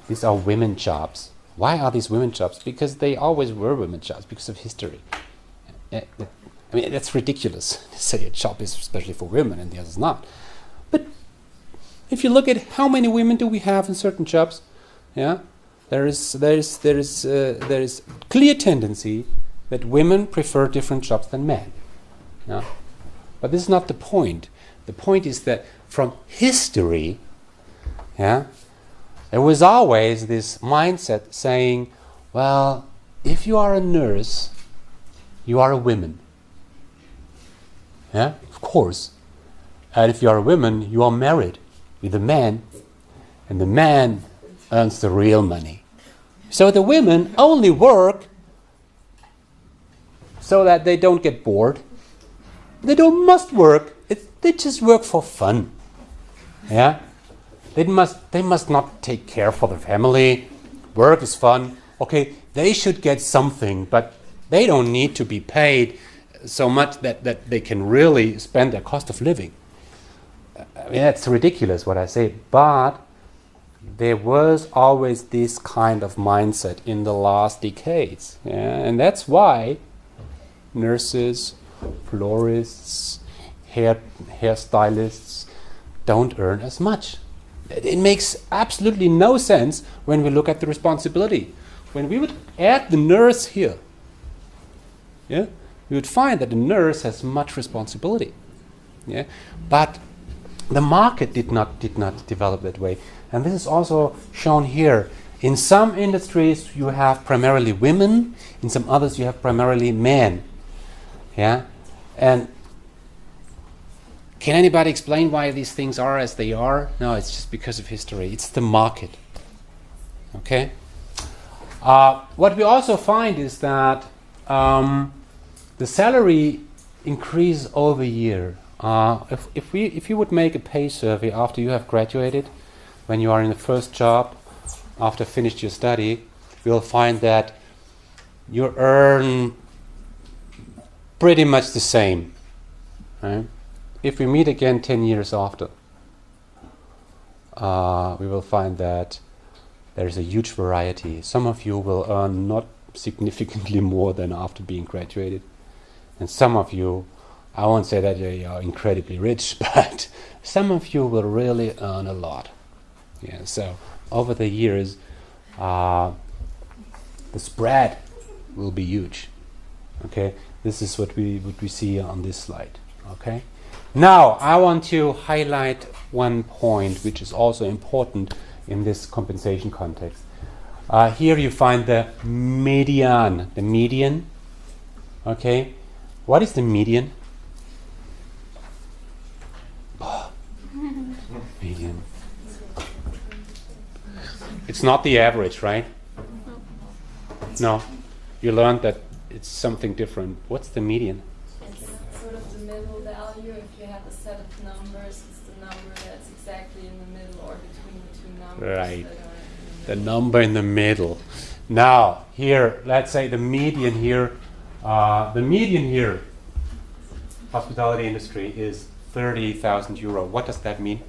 these are women jobs. Why are these women jobs? Because they always were women jobs because of history. I mean, that's ridiculous to say a job is especially for women and the others not. But if you look at how many women do we have in certain jobs, yeah, there is clear tendency that women prefer different jobs than men. Yeah? But this is not the point. The point is that from history, yeah, there was always this mindset saying, well, if you are a nurse, you are a woman. Yeah, of course. And if you are a woman, you are married with a man, and the man earns the real money. So the women only work so that they don't get bored. They don't must work. They just work for fun. Yeah, they must not take care for the family. Work is fun. Okay, they should get something, but they don't need to be paid so much that they can really spend their cost of living. I mean, that's ridiculous what I say, but there was always this kind of mindset in the last decades, yeah? And that's why nurses, florists, hairstylists don't earn as much. It makes absolutely no sense when we look at the responsibility. When we would add the nurse here, yeah, we would find that the nurse has much responsibility. Yeah, but the market did not develop that way, and this is also shown here. In some industries, you have primarily women. In some others, you have primarily men. Yeah, and can anybody explain why these things are as they are? No, it's just because of history. It's the market. Okay. What we also find is that the salary increase over year. If you would make a pay survey after you have graduated, when you are in the first job, after finished your study, you'll find that you earn pretty much the same. Right? If we meet again 10 years after, we will find that there's a huge variety. Some of you will earn not significantly more than after being graduated. And some of you, I won't say that you are incredibly rich, but some of you will really earn a lot. Yeah, so over the years, the spread will be huge. Okay, this is what we see on this slide. Okay, now I want to highlight one point which is also important in this compensation context. Here you find the median. The median. Okay, what is the median? Median. It's not the average, right? No. You learned that it's something different. What's the median? It's sort of the middle value. If you have a set of numbers, it's the number that's exactly in the middle or between the two numbers. Right. That are The number in the middle. Now, here, let's say the median here, hospitality industry is 30,000 euro. What does that mean?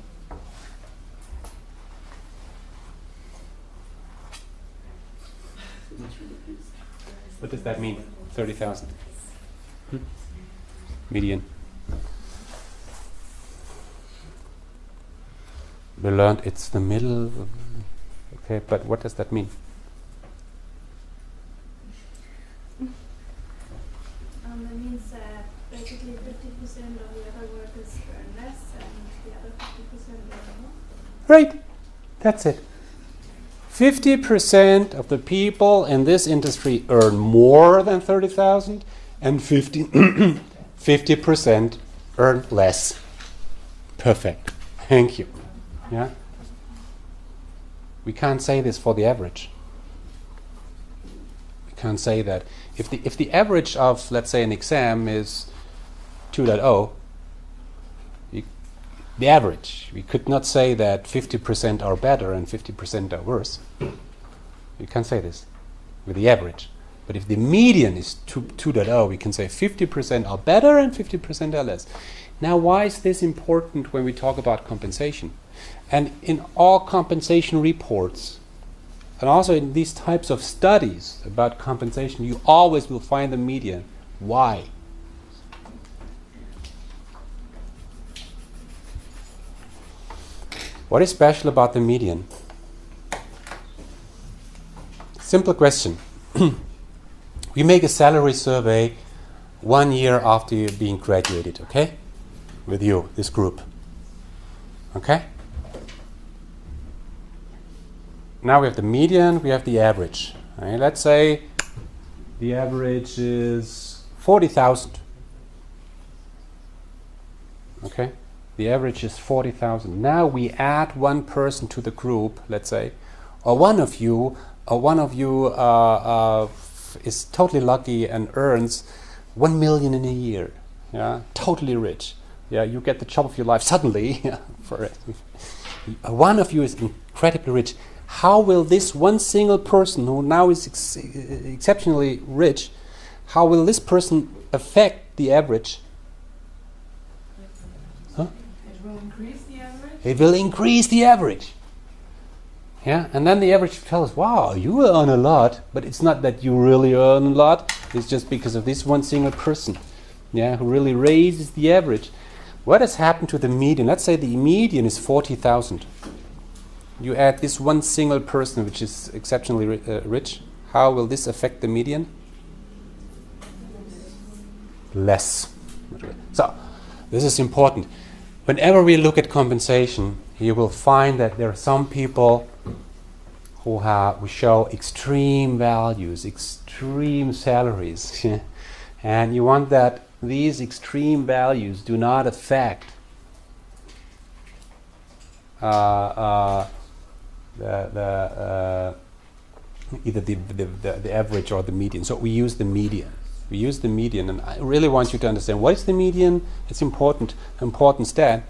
What does that mean? 30,000. Median. We learned it's the middle. Okay, but what does that mean? That means that basically 50% of the other workers earn less and the other 50% earn more. Right, that's it. 50% of the people in this industry earn more than 30,000 and 50% earn less. Perfect. Thank you. Yeah. We can't say this for the average. We can't say that. If the average of, let's say, an exam is 2.0, the average, we could not say that 50% are better and 50% are worse. We can't say this with the average. But if the median is 2.0, we can say 50% are better and 50% are less. Now, why is this important when we talk about compensation? And in all compensation reports, and also in these types of studies about compensation, you always will find the median. Why? What is special about the median? Simple question. We make a salary survey 1 year after you're being graduated, okay? With you, this group. Okay? now we have the median, we have the average. Right? Let's say the average is 40,000. Okay? The average is 40,000. Now we add one person to the group, let's say, or one of you is totally lucky and earns 1 million in a year. Yeah, totally rich. Yeah, you get the job of your life suddenly. For it. One of you is incredibly rich. How will this one single person who now is exceptionally rich, how will this person affect the average? Huh? It will increase the average. It will increase the average. Yeah, and then the average tells us, wow, you earn a lot, but it's not that you really earn a lot, it's just because of this one single person, yeah, who really raises the average. What has happened to the median? Let's say the median is 40,000. You add this one single person, which is exceptionally rich. How will this affect the median? Less. So, this is important. Whenever we look at compensation, you will find that there are some people who show extreme values, extreme salaries, and you want that these extreme values do not affect either the average or the median. So we use the median. We use the median, and I really want you to understand what is the median. It's important stat.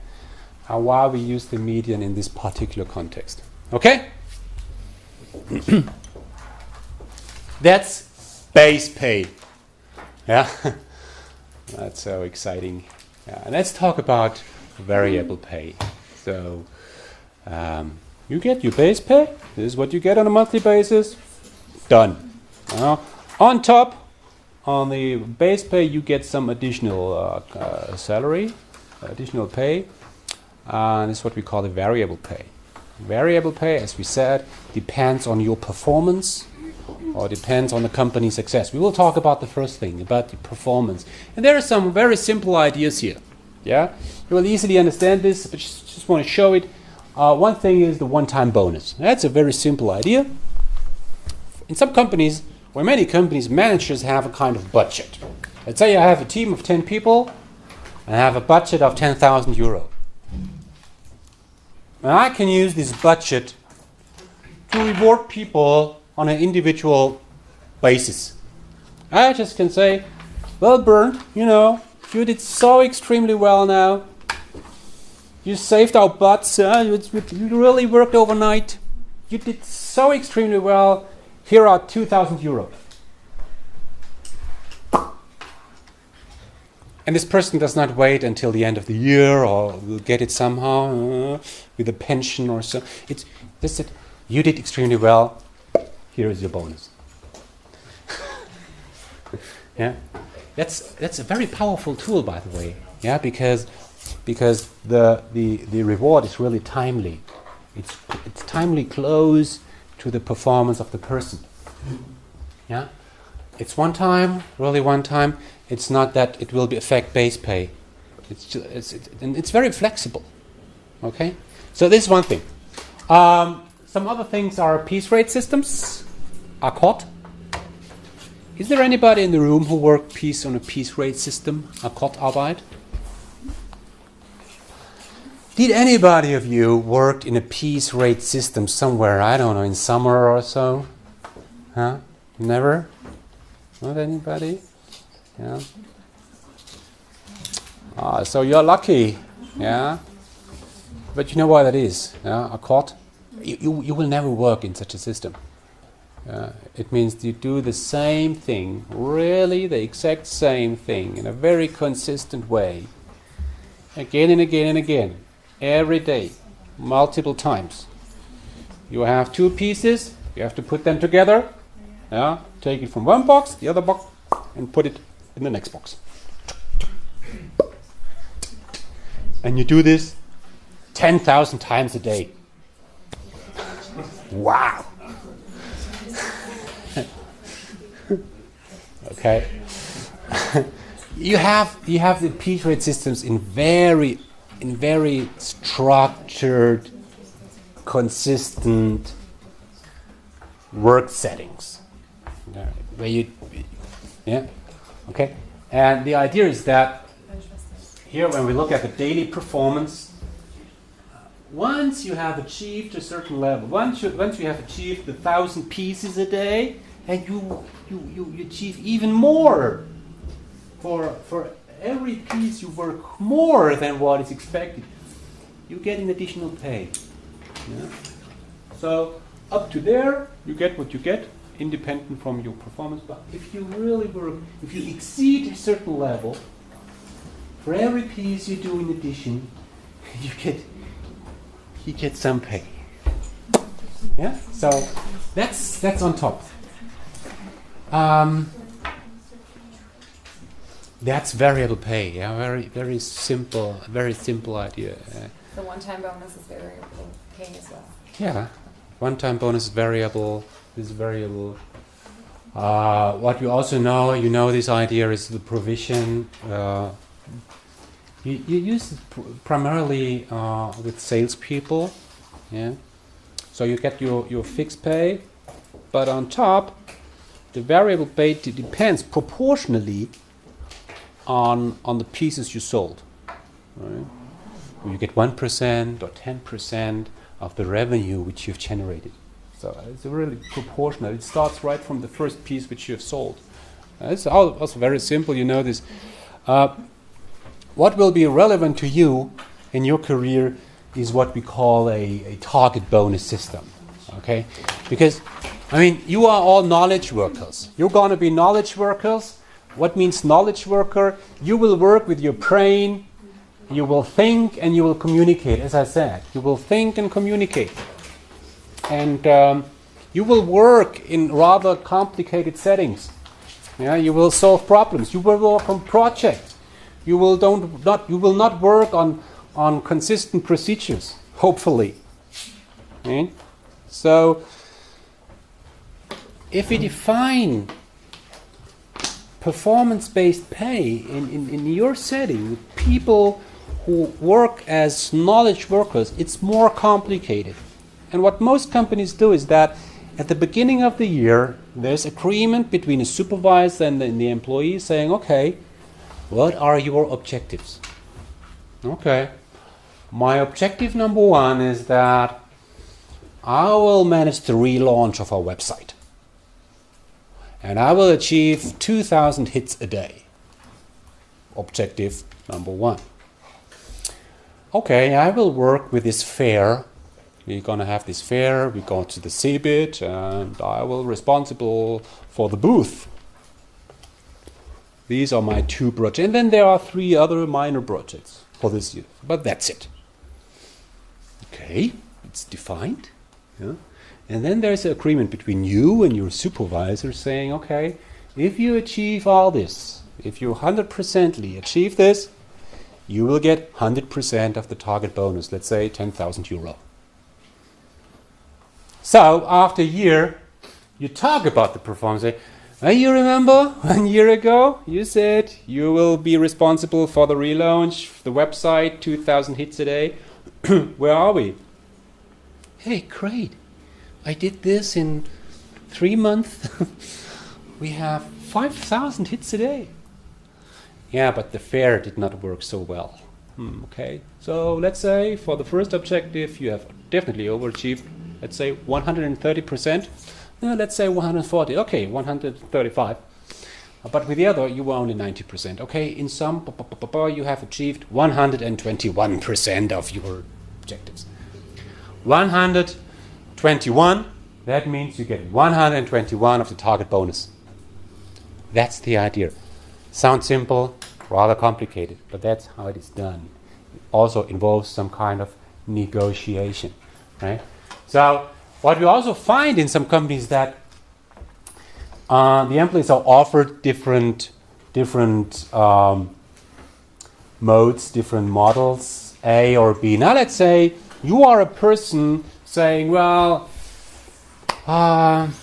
Why we use the median in this particular context. Okay? That's base pay. Yeah, that's so exciting. Yeah. And let's talk about variable pay. So you get your base pay. This is what you get on a monthly basis. Done. On top, on the base pay, you get some additional salary, additional pay. This is what we call the variable pay. Variable pay, as we said, depends on your performance or depends on the company's success. We will talk about the first thing, about the performance. And there are some very simple ideas here. Yeah, you will easily understand this, but just want to show it. One thing is the one-time bonus. That's a very simple idea. In some companies, or many companies, managers have a kind of budget. Let's say I have a team of 10 people and I have a budget of 10,000 euro. And I can use this budget to reward people on an individual basis. I just can say, well, Bernd, you did so extremely well now. You saved our butts. You really worked overnight. You did so extremely well. Here are 2,000 euros. And this person does not wait until the end of the year or will get it somehow with a pension or so. That's it. You did extremely well. Here is your bonus. Yeah, that's a very powerful tool, by the way. Yeah, because the reward is really timely. It's timely close to the performance of the person. Yeah, it's one time, really one time. It's not that it will affect base pay. It's very flexible. Okay, so this is one thing. Some other things are piece rate systems, Akkord. Is there anybody in the room who worked on a piece rate system, Akkordarbeit? Did anybody of you worked in a piece rate system somewhere, I don't know, in summer or so? Huh? Never? Not anybody? Yeah. So you're lucky, yeah. But you know what that is, yeah? Akkord. You will never work in such a system. It means you do the same thing, really the exact same thing, in a very consistent way, again and again and again, every day, multiple times. You have two pieces. You have to put them together. Yeah. Take it from one box, the other box, and put it in the next box. And you do this 10,000 times a day. Wow. Okay. you have the piece rate systems in very structured, consistent work settings. Where you, yeah, okay. And the idea is that here, when we look at the daily performance, once you have achieved a certain level, once you have achieved 1,000 pieces a day, and you achieve even more for every piece you work more than what is expected, you get an additional pay. Yeah? So up to there, you get what you get, independent from your performance. But if you really work, if you exceed a certain level, for every piece you do in addition, you get some pay. Yeah. So that's on top. That's variable pay. Yeah. Very simple idea. The one-time bonus is variable pay as well. Yeah. One-time bonus is variable. What you also know, this idea is the provision. You use it primarily with salespeople, yeah. So you get your fixed pay, but on top, the variable pay depends proportionally on the pieces you sold. Right? You get 1% or 10% of the revenue which you've generated. So it's really proportional. It starts right from the first piece which you have sold. It's also very simple. You know this. What will be relevant to you in your career is what we call a target bonus system. Okay? Because, I mean, you are all knowledge workers. You're going to be knowledge workers. What means knowledge worker? You will work with your brain. You will think and you will communicate, as I said. You will think and communicate. And you will work in rather complicated settings. Yeah, you will solve problems. You will work on projects. You will not work on consistent procedures, hopefully. Okay? So, if we define performance-based pay in your setting with people who work as knowledge workers, it's more complicated. And what most companies do is that at the beginning of the year, there's agreement between a supervisor and the employee saying, okay, what are your objectives? Okay, my objective number one is that I will manage the relaunch of our website. And I will achieve 2,000 hits a day. Objective number one. Okay, I will work with this fair. We're going to have this fair. We go to the CeBIT, and I will be responsible for the booth. These are my 2 projects. And then there are 3 other minor projects for this year. But that's it. Okay, it's defined. Yeah. And then there's an agreement between you and your supervisor saying, okay, if you achieve all this, if you 100% achieve this, you will get 100% of the target bonus, let's say 10,000 euro. So after a year, you talk about the performance. Say, you remember 1 year ago you said you will be responsible for the relaunch, the website, 2,000 hits a day. Where are we? Hey, great. I did this in 3 months. We have 5,000 hits a day. Yeah, but the fair did not work so well. Okay, so let's say for the first objective you have definitely overachieved. Let's say 130%. Let's say 140. Okay, 135. But with the other, you were only 90%. Okay, in sum, you have achieved 121% of your objectives. 121, that means you get 121 of the target bonus. That's the idea. Sounds simple, rather complicated, but that's how it is done. It also involves some kind of negotiation, right? So what we also find in some companies that the employees are offered different modes, different models, A or B. Now let's say you are a person saying, well, I'm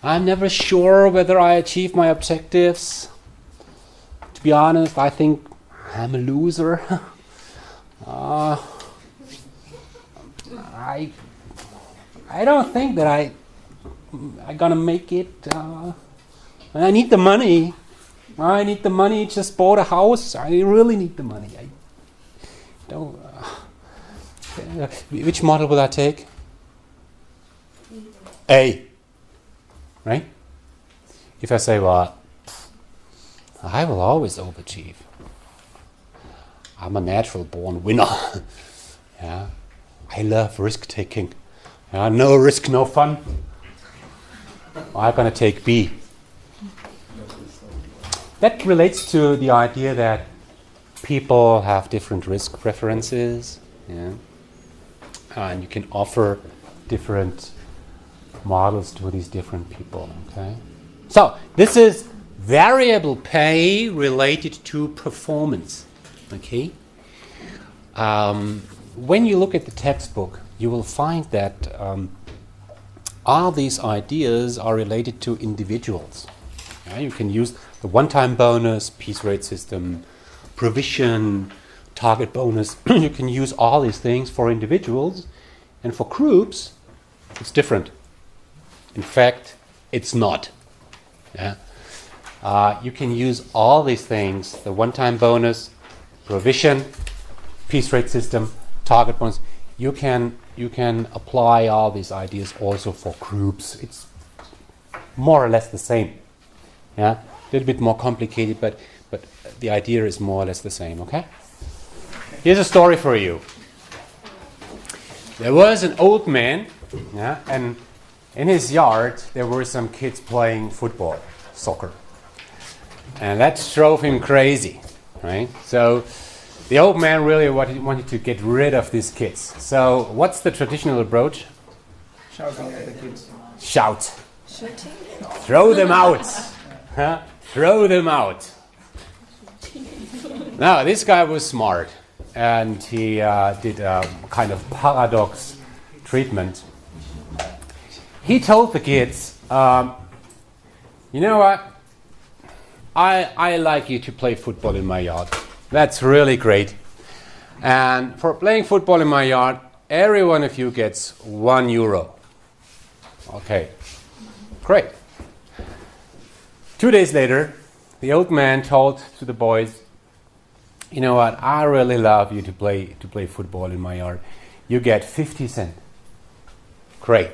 never sure whether I achieve my objectives. To be honest, I think I'm a loser. I don't think that I'm gonna make it. I need the money. I need the money. Just bought a house. I really need the money. I don't. Which model will I take? A. Right? If I say, well, I will always overachieve. I'm a natural born winner. Yeah. I love risk taking. No risk, no fun. I'm gonna take B. That relates to the idea that people have different risk preferences, yeah, and you can offer different models to these different people. Okay, so this is variable pay related to performance. Okay, when you look at the textbook, you will find that all these ideas are related to individuals. Yeah, you can use the one-time bonus, piece rate system, provision, target bonus. You can use all these things for individuals, and for groups, it's different. In fact, it's not. Yeah? You can use all these things, the one-time bonus, provision, piece rate system, target bonus. You can apply all these ideas also for groups. It's more or less the same. Yeah, a little bit more complicated, but the idea is more or less the same. Okay. Here's a story for you. There was an old man, yeah, and in his yard there were some kids playing football, soccer, and that drove him crazy, right? So the old man really wanted to get rid of these kids. So what's the traditional approach? Shouting at the kids. Shout. Shooting? Throw them out. Huh? Throw them out. Now, this guy was smart, and he did a kind of paradox treatment. He told the kids, you know what? I like you to play football in my yard. That's really great. And for playing football in my yard, every one of you gets €1. Okay, great. 2 days later, the old man told to the boys, you know what, I really love you to play football in my yard. You get 50 cents. Great.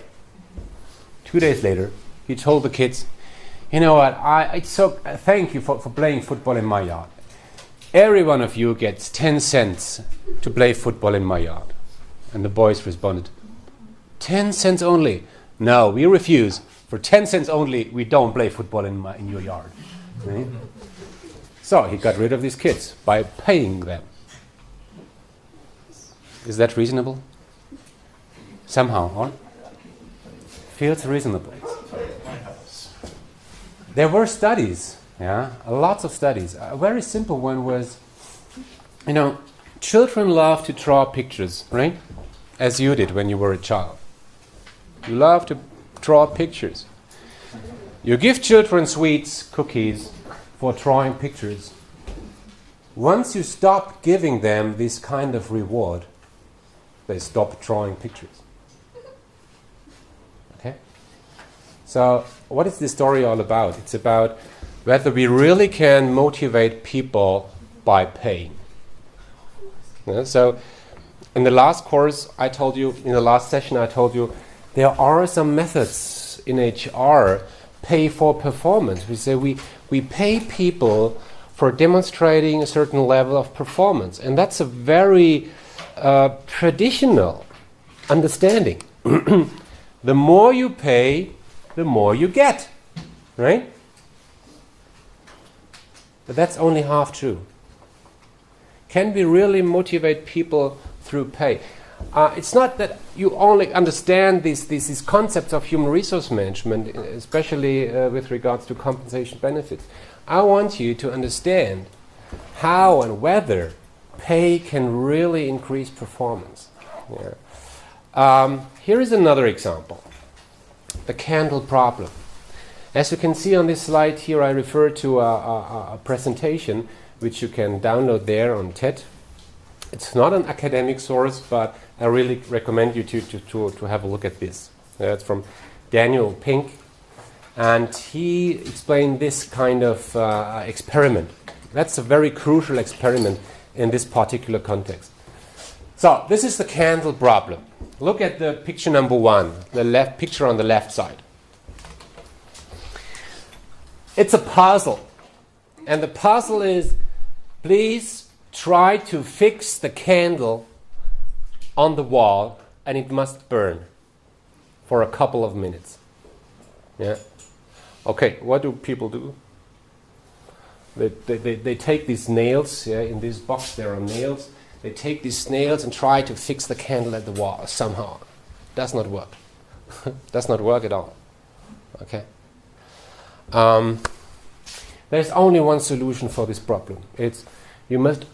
2 days later, he told the kids, you know what, thank you for playing football in my yard. Every one of you gets 10 cents to play football in my yard. And the boys responded, 10 cents only? No, we refuse. For 10 cents only, we don't play football in your yard. Right? So he got rid of these kids by paying them. Is that reasonable? Somehow, huh? Feels reasonable. There were studies, yeah, lots of studies. A very simple one was, children love to draw pictures, right? As you did when you were a child. You love to draw pictures. You give children sweets, cookies, for drawing pictures. Once you stop giving them this kind of reward, they stop drawing pictures. Okay? So, what is this story all about? It's about whether we really can motivate people by paying. Yeah, so, in the last course, in the last session, I told you, there are some methods in HR, pay for performance. We say we pay people for demonstrating a certain level of performance. And that's a very traditional understanding. The more you pay, the more you get. Right? But that's only half true. Can we really motivate people through pay? It's not that you only understand these concepts of human resource management, especially with regards to compensation benefits. I want you to understand how and whether pay can really increase performance. Yeah. Here is another example. The candle problem. As you can see on this slide here, I refer to a presentation which you can download there on TED. It's not an academic source, but I really recommend you to have a look at this. It's from Daniel Pink, and he explained this kind of experiment. That's a very crucial experiment in this particular context. So this is the candle problem. Look at the picture number 1, the left picture on the left side. It's a puzzle, and the puzzle is, please try to fix the candle on the wall, and it must burn for a couple of minutes. Yeah. Okay, what do people do? They take these nails, yeah, in this box there are nails. They take these nails and try to fix the candle at the wall somehow. Does not work. Does not work at all. Okay. There's only one solution for this problem. It's you must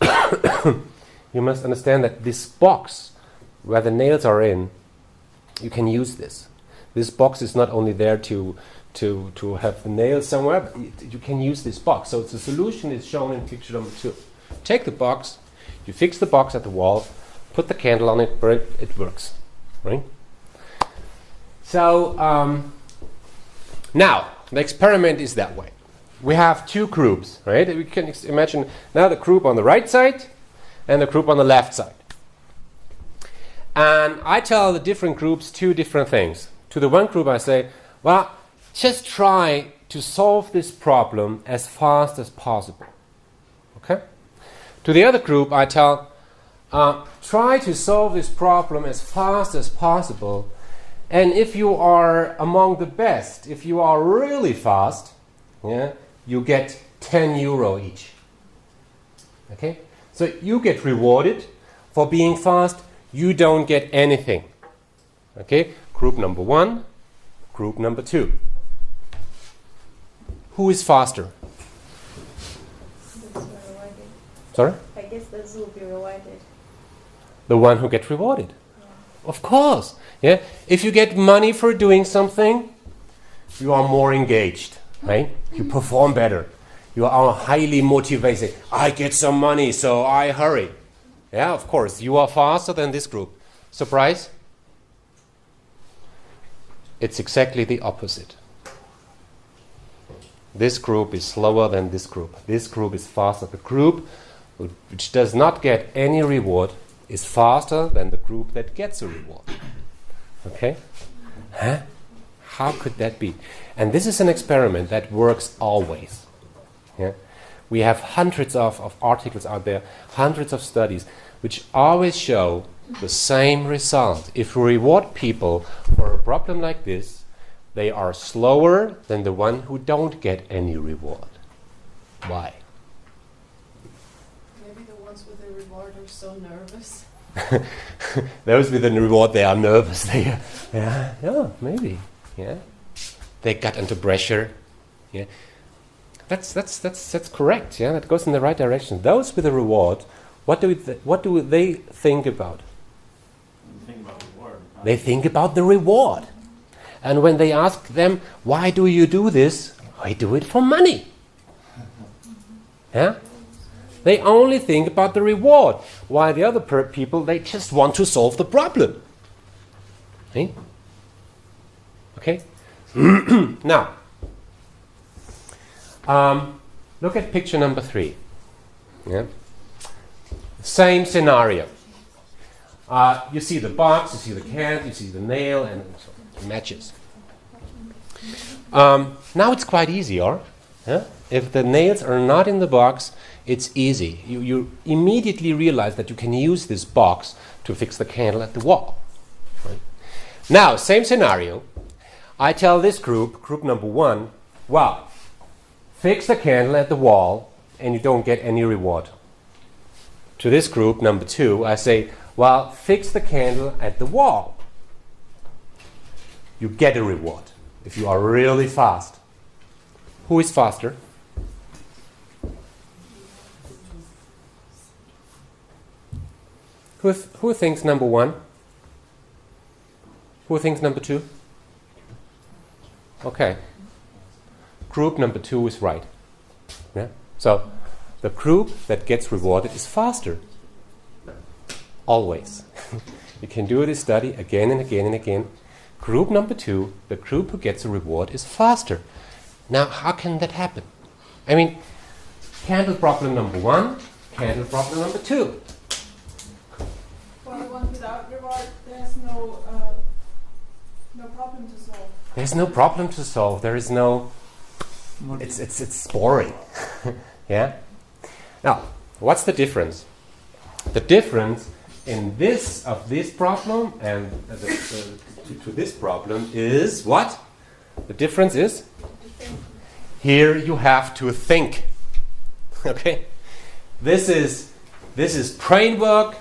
you must understand that this box where the nails are in, you can use this. This box is not only there to have the nails somewhere, but you can use this box. So the solution is shown in picture number 2. Take the box, you fix the box at the wall, put the candle on it, burn it, it works. Right? So now the experiment is that way. We have 2 groups, right? We can imagine now the group on the right side and the group on the left side. And I tell the different groups 2 different things. To the one group I say, well, just try to solve this problem as fast as possible. Okay? To the other group I tell, try to solve this problem as fast as possible. And if you are among the best, if you are really fast, yeah, you get 10 euro each. Okay? So you get rewarded for being fast. You don't get anything. Okay? Group number 1, group number 2. Who is faster? Sorry? I guess those will be rewarded. The one who gets rewarded. Yeah. Of course. Yeah. If you get money for doing something, you are more engaged, right? You perform better. You are highly motivated. I get some money, so I hurry. Yeah, of course. You are faster than this group. Surprise? It's exactly the opposite. This group is slower than this group. This group is faster. The group which does not get any reward is faster than the group that gets a reward. Okay? Huh? How could that be? And this is an experiment that works always. Yeah? We have hundreds of articles out there, hundreds of studies, which always show the same result. If we reward people for a problem like this, they are slower than the one who don't get any reward. Why? Maybe the ones with the reward are so nervous. Those with the reward, they are nervous. Yeah, maybe. Yeah, they got under pressure. Yeah, that's correct. Yeah, that goes in the right direction. Those with the reward, what do they think about? They think about the reward. And when they ask them, why do you do this? I do it for money. Yeah? They only think about the reward, while the other people, they just want to solve the problem. Okay? Okay? Now, look at picture number 3. Yeah? Same scenario. You see the box, you see the can, you see the nail, and so it matches. Now it's quite easy, or? Yeah? If the nails are not in the box, it's easy. You immediately realize that you can use this box to fix the candle at the wall. Right? Now, same scenario. I tell this group number 1, well, fix the candle at the wall and you don't get any reward. To this group, number 2, I say, well, fix the candle at the wall. You get a reward if you are really fast. Who is faster? Who thinks number 1? Who thinks number 2? Okay. Group number 2 is right. Yeah? So the group that gets rewarded is faster. Always. You can do this study again and again and again. Group number 2, the group who gets a reward, is faster. Now, how can that happen? I mean, handle problem number 1, handle problem number 2. For the one without reward, there's no problem to solve. There's no problem to solve. There is no. It's boring. Yeah. Now, what's the difference? The difference in this problem and to this problem is what? The difference is here you have to think. Okay. This is brain work.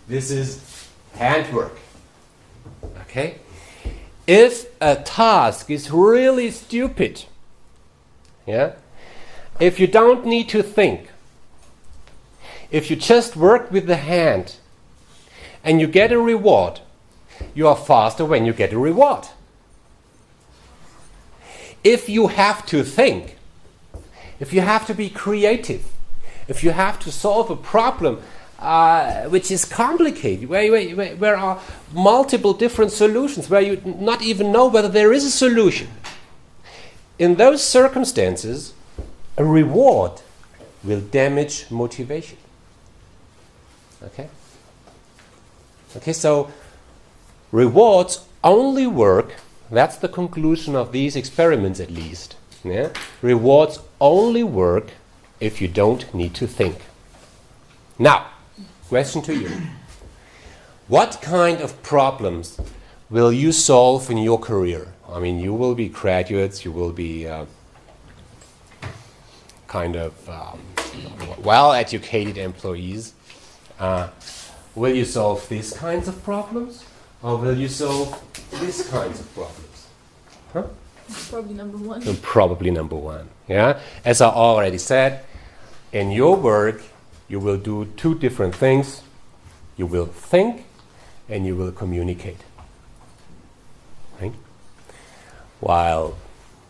This is handwork. Okay. If a task is really stupid, yeah, if you don't need to think, if you just work with the hand and you get a reward, you are faster when you get a reward. If you have to think, if you have to be creative, if you have to solve a problem which is complicated, where are multiple different solutions, where you not even know whether there is a solution, in those circumstances, a reward will damage motivation. Okay? Okay, so rewards only work, that's the conclusion of these experiments at least. Yeah? Rewards only work if you don't need to think. Now, question to you. What kind of problems will you solve in your career? I mean, you will be graduates, you will be well-educated employees. Will you solve these kinds of problems? Or will you solve these kinds of problems? Huh? Probably number 1. So probably number 1. Yeah? As I already said, in your work, you will do 2 different things. You will think and you will communicate. Right? While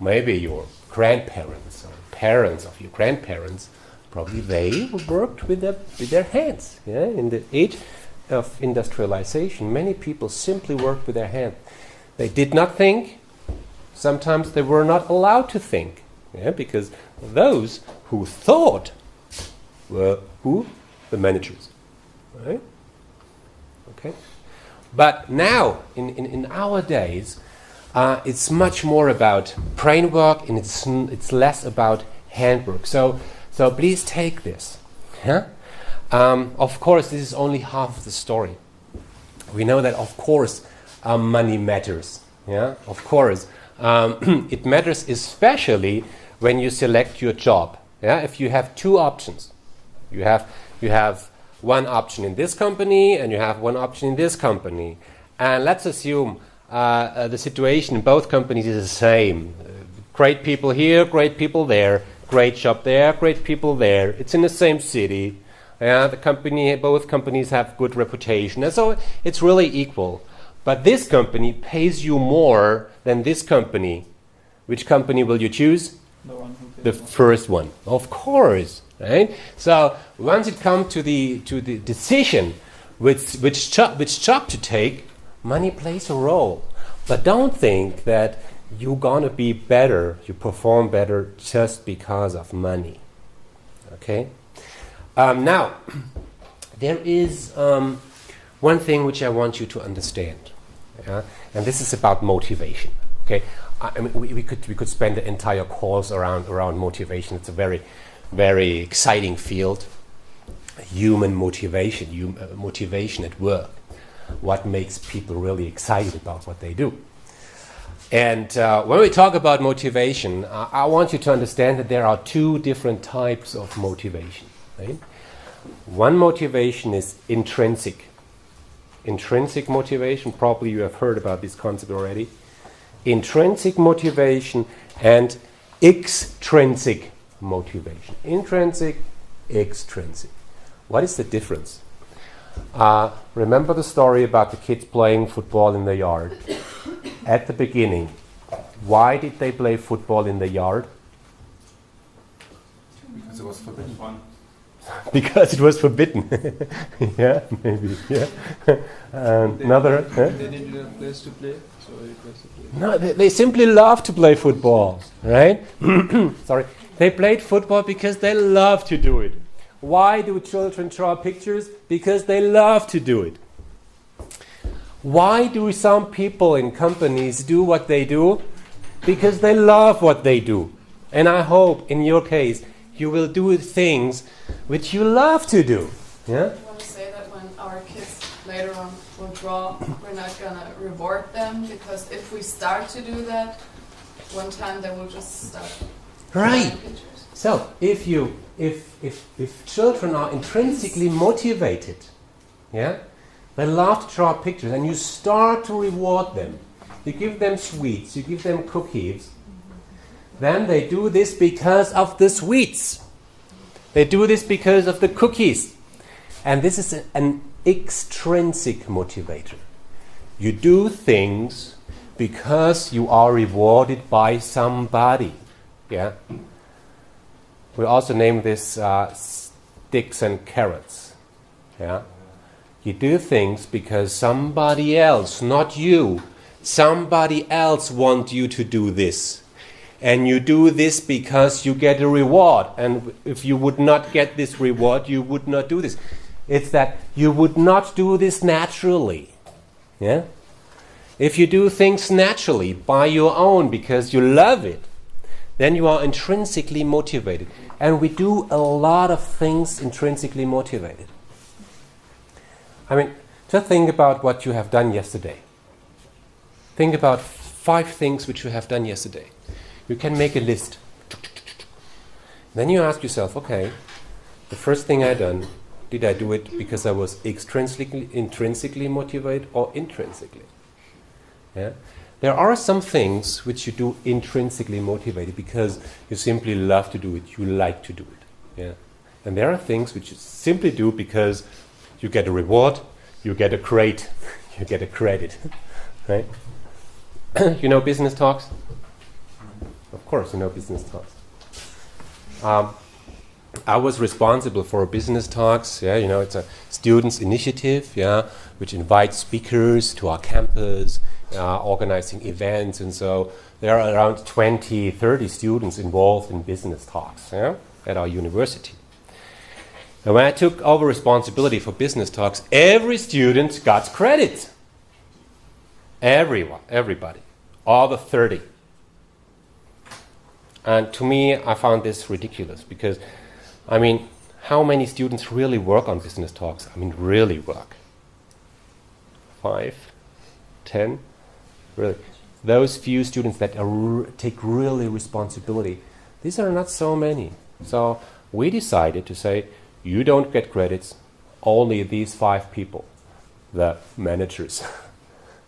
maybe your grandparents or parents of your grandparents, probably they worked with their hands. Yeah? In the age of industrialization, many people simply worked with their hands. They did not think. Sometimes they were not allowed to think. Yeah? Because those who thought were who? The managers. Right? Okay. But now, in our days, it's much more about brain work and it's less about handwork. So please take this. Yeah? Of course, this is only half of the story. We know that, of course, money matters. Yeah? Of course. It matters especially when you select your job. Yeah? If you have 2 options. You have one option in this company and you have one option in this company. And let's assume the situation in both companies is the same. Great people here, great people there, great job there, great people there. It's in the same city. Both companies have good reputation. And so it's really equal. But this company pays you more than this company. Which company will you choose? The first one, of course. Right? So once it comes to the decision which job to take, money plays a role. But don't think that you're gonna be better, you perform better just because of money. Okay. Now there is one thing which I want you to understand, and this is about motivation. Okay. I mean, we could spend the entire course around motivation. It's a very, very exciting field. Human motivation, motivation at work. What makes people really excited about what they do? And when we talk about motivation, I want you to understand that there are 2 different types of motivation. Right? One motivation is intrinsic. Intrinsic motivation, probably you have heard about this concept already. Intrinsic motivation and extrinsic motivation. Intrinsic, extrinsic. What is the difference? Remember the story about the kids playing football in the yard? At the beginning, why did they play football in the yard? Because it was forbidden. because it was forbidden. Yeah, maybe. Yeah. Another. They didn't have a place to play, so it was a play. No, they simply love to play football, right? Sorry. They played football because they love to do it. Why do children draw pictures? Because they love to do it. Why do some people in companies do what they do? Because they love what they do. And I hope, in your case, you will do things which you love to do. Yeah? I want to say that when our kids later on will draw, we're not going to reward them, because if we start to do that, one time they will just stop Right. drawing pictures. So, if children are intrinsically motivated, yeah, they love to draw pictures, and you start to reward them. You give them sweets, you give them cookies. Then they do this because of the sweets. They do this because of the cookies. And this is an extrinsic motivator. You do things because you are rewarded by somebody. Yeah. We also name this sticks and carrots. Yeah. You do things because somebody else, not you, somebody else wants you to do this. And you do this because you get a reward. And if you would not get this reward, you would not do this. It's that you would not do this naturally. Yeah? If you do things naturally, by your own, because you love it, then you are intrinsically motivated. And we do a lot of things intrinsically motivated. I mean, just think about what you have done yesterday. Think about 5 things which you have done yesterday. You can make a list. Then you ask yourself, okay, the first thing I done, did I do it because I was intrinsically motivated or intrinsically? Yeah? There are some things which you do intrinsically motivated because you simply love to do it, you like to do it. Yeah? And there are things which you simply do because you get a reward, you get a grade, you get a credit. Right? You know business talks? Of course, you know business talks. I was responsible for business talks. Yeah, you know, it's a students' initiative. Yeah, which invites speakers to our campus, organizing events, and so there are around 20, 30 students involved in business talks. Yeah, at our university. And when I took over responsibility for business talks, every student got credit. Everybody, all the 30. And to me, I found this ridiculous because, I mean, how many students really work on business talks? I mean, really work? 5, 10, really. Those few students that take really responsibility, these are not so many. So we decided to say, you don't get credits, only these 5 people, the managers,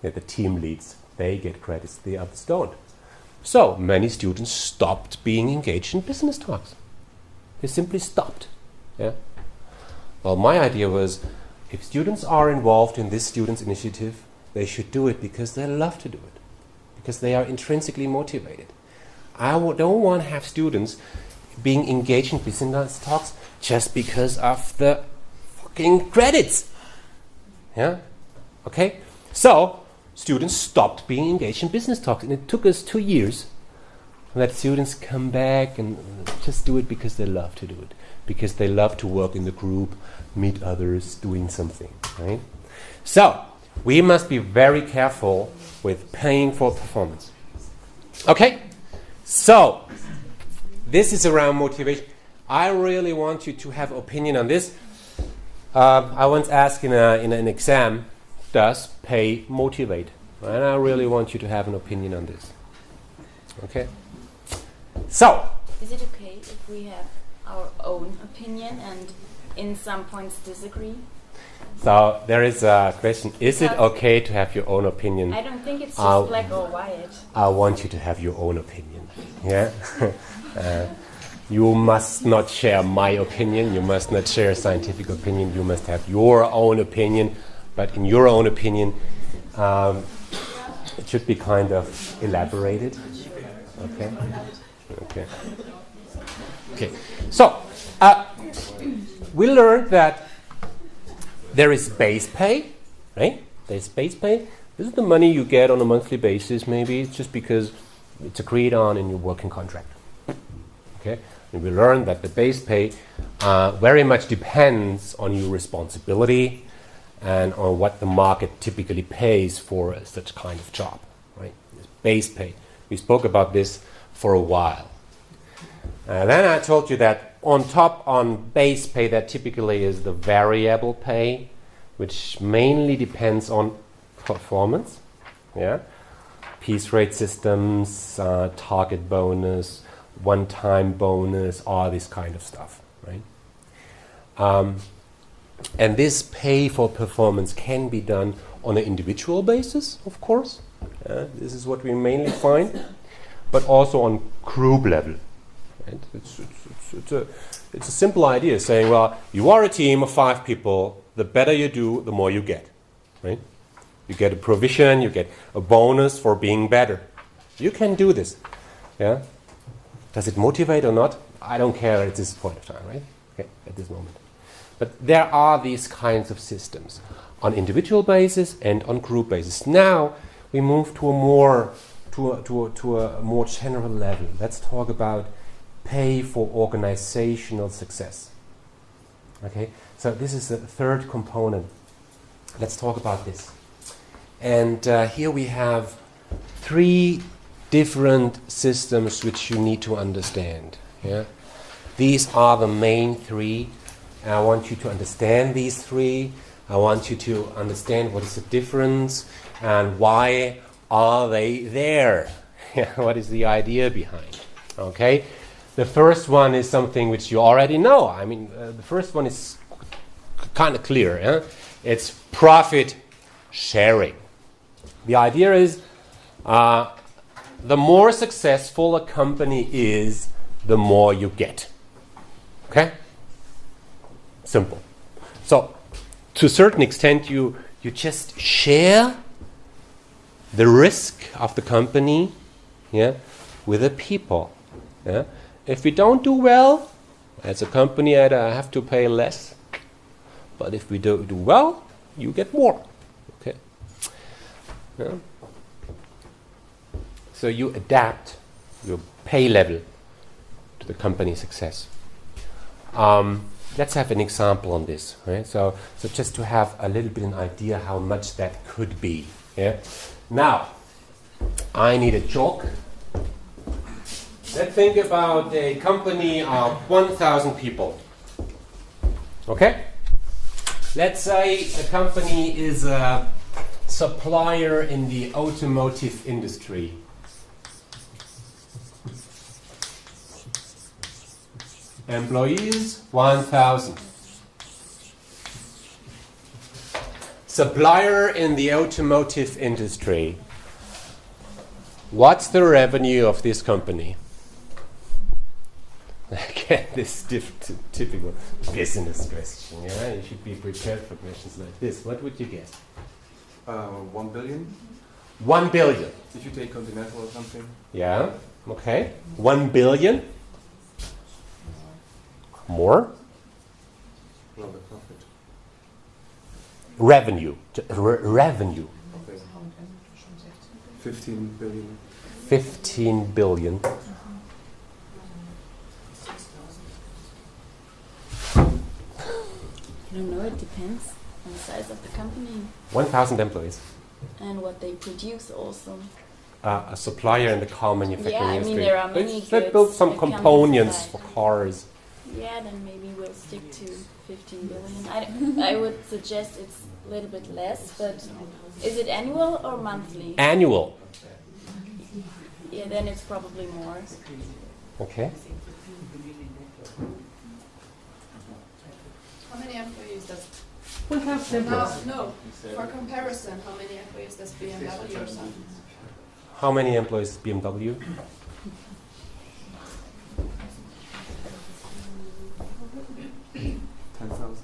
the team leads, they get credits, the others don't. So many students stopped being engaged in business talks. They simply stopped. Yeah. Well, my idea was, if students are involved in this students' initiative, they should do it because they love to do it, because they are intrinsically motivated. I don't want to have students being engaged in business talks just because of the fucking credits. Yeah. Okay. So students stopped being engaged in business talks, and it took us 2 years that students come back and just do it because they love to do it, because they love to work in the group, meet others, doing something, right? So we must be very careful with paying for performance. Okay, so this is around motivation. I really want you to have opinion on this. I once asked in an exam, does pay motivate? And I really want you to have an opinion on this. Okay? So, Is it okay if we have our own opinion and in some points disagree? so there is a question, is it okay to have your own opinion? I don't think it's just black or white. I want you to have your own opinion. Yeah? You must not share my opinion, you must not share scientific opinion, you must have your own opinion, but in your own opinion, it should be kind of elaborated. Okay? Okay. Okay. So, we learned that there is base pay, right? There's base pay. This is the money you get on a monthly basis, maybe. It's just because it's agreed on in your working contract. Okay? And we learned that the base pay very much depends on your responsibility and on what the market typically pays for such kind of job, right? It's base pay. We spoke about this for a while. Then I told you that on top on base pay, that typically is the variable pay, which mainly depends on performance. Yeah, piece rate systems, target bonus, one-time bonus, all this kind of stuff, right? And this pay for performance can be done on an individual basis, of course. This is what we mainly find, but also on group level. Right? It's a simple idea saying, well, you are a team of 5 people. The better you do, the more you get. Right? You get a provision, you get a bonus for being better. You can do this. Yeah? Does it motivate or not? I don't care at this point of time, right? Okay, at this moment. But there are these kinds of systems on individual basis and on group basis. Now we move to a more general level. Let's talk about pay for organizational success. Okay, so this is the third component. Let's talk about this. And here we have 3 different systems which you need to understand. Yeah? These are the main 3. And I want you to understand these 3. I want you to understand what is the difference and why are they there. What is the idea behind? Okay? The first one is something which you already know. I mean, the first one is kind of clear. Yeah? It's profit sharing. The idea is the more successful a company is, the more you get. Okay? Simple. So, to a certain extent, you just share the risk of the company, yeah, with the people. Yeah? If we don't do well, as a company, I have to pay less. But if we do well, you get more. Okay. Yeah. So you adapt your pay level to the company's success. Let's have an example on this. Right? So just to have a little bit an idea how much that could be. Yeah. Now, I need a joke. Let's think about a company of 1,000 people. Okay? Let's say a company is a supplier in the automotive industry. Employees, 1,000. Supplier in the automotive industry. What's the revenue of this company? Again, this typical business question. Yeah, you should be prepared for questions like this. What would you guess? 1 billion. 1 billion. If you take Continental or something. Yeah. Okay. 1 billion. More. No, the profit. Revenue. Revenue. Okay. 15 billion. 15 billion. I don't know, it depends on the size of the company 1,000 employees. and what they produce also. A supplier in the car manufacturing Yeah, I mean, industry. there are many They goods build some that come components inside. for cars. Yeah, then maybe we'll stick to 15 billion. I would suggest it's a little bit less, but is it annual or monthly? Annual. Yeah, then it's probably more. Okay. How many employees does? 1,000 employees. No. For comparison, how many employees does BMW or something? How many employees is BMW? 10,000.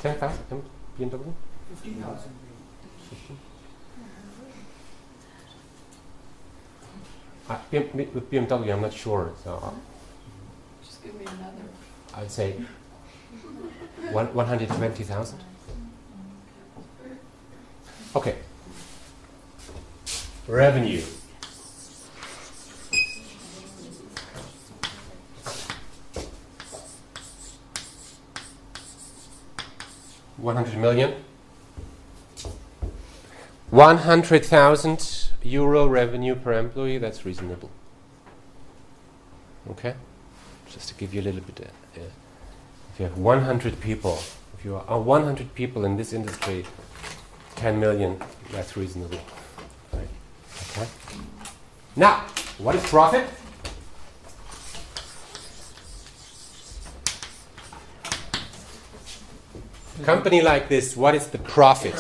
10,000 BMW? 15,000. With BMW, I'm not sure. So Just give me another. I'd say 120,000. Okay. Revenue. €100 million. 100,000 euro revenue per employee. That's reasonable. Okay. Just to give you a little bit. If you have 100 people, if you are 100 people in this industry, 10 million. That's reasonable. Right. Okay. Now, what is profit? A company like this, what is the profit?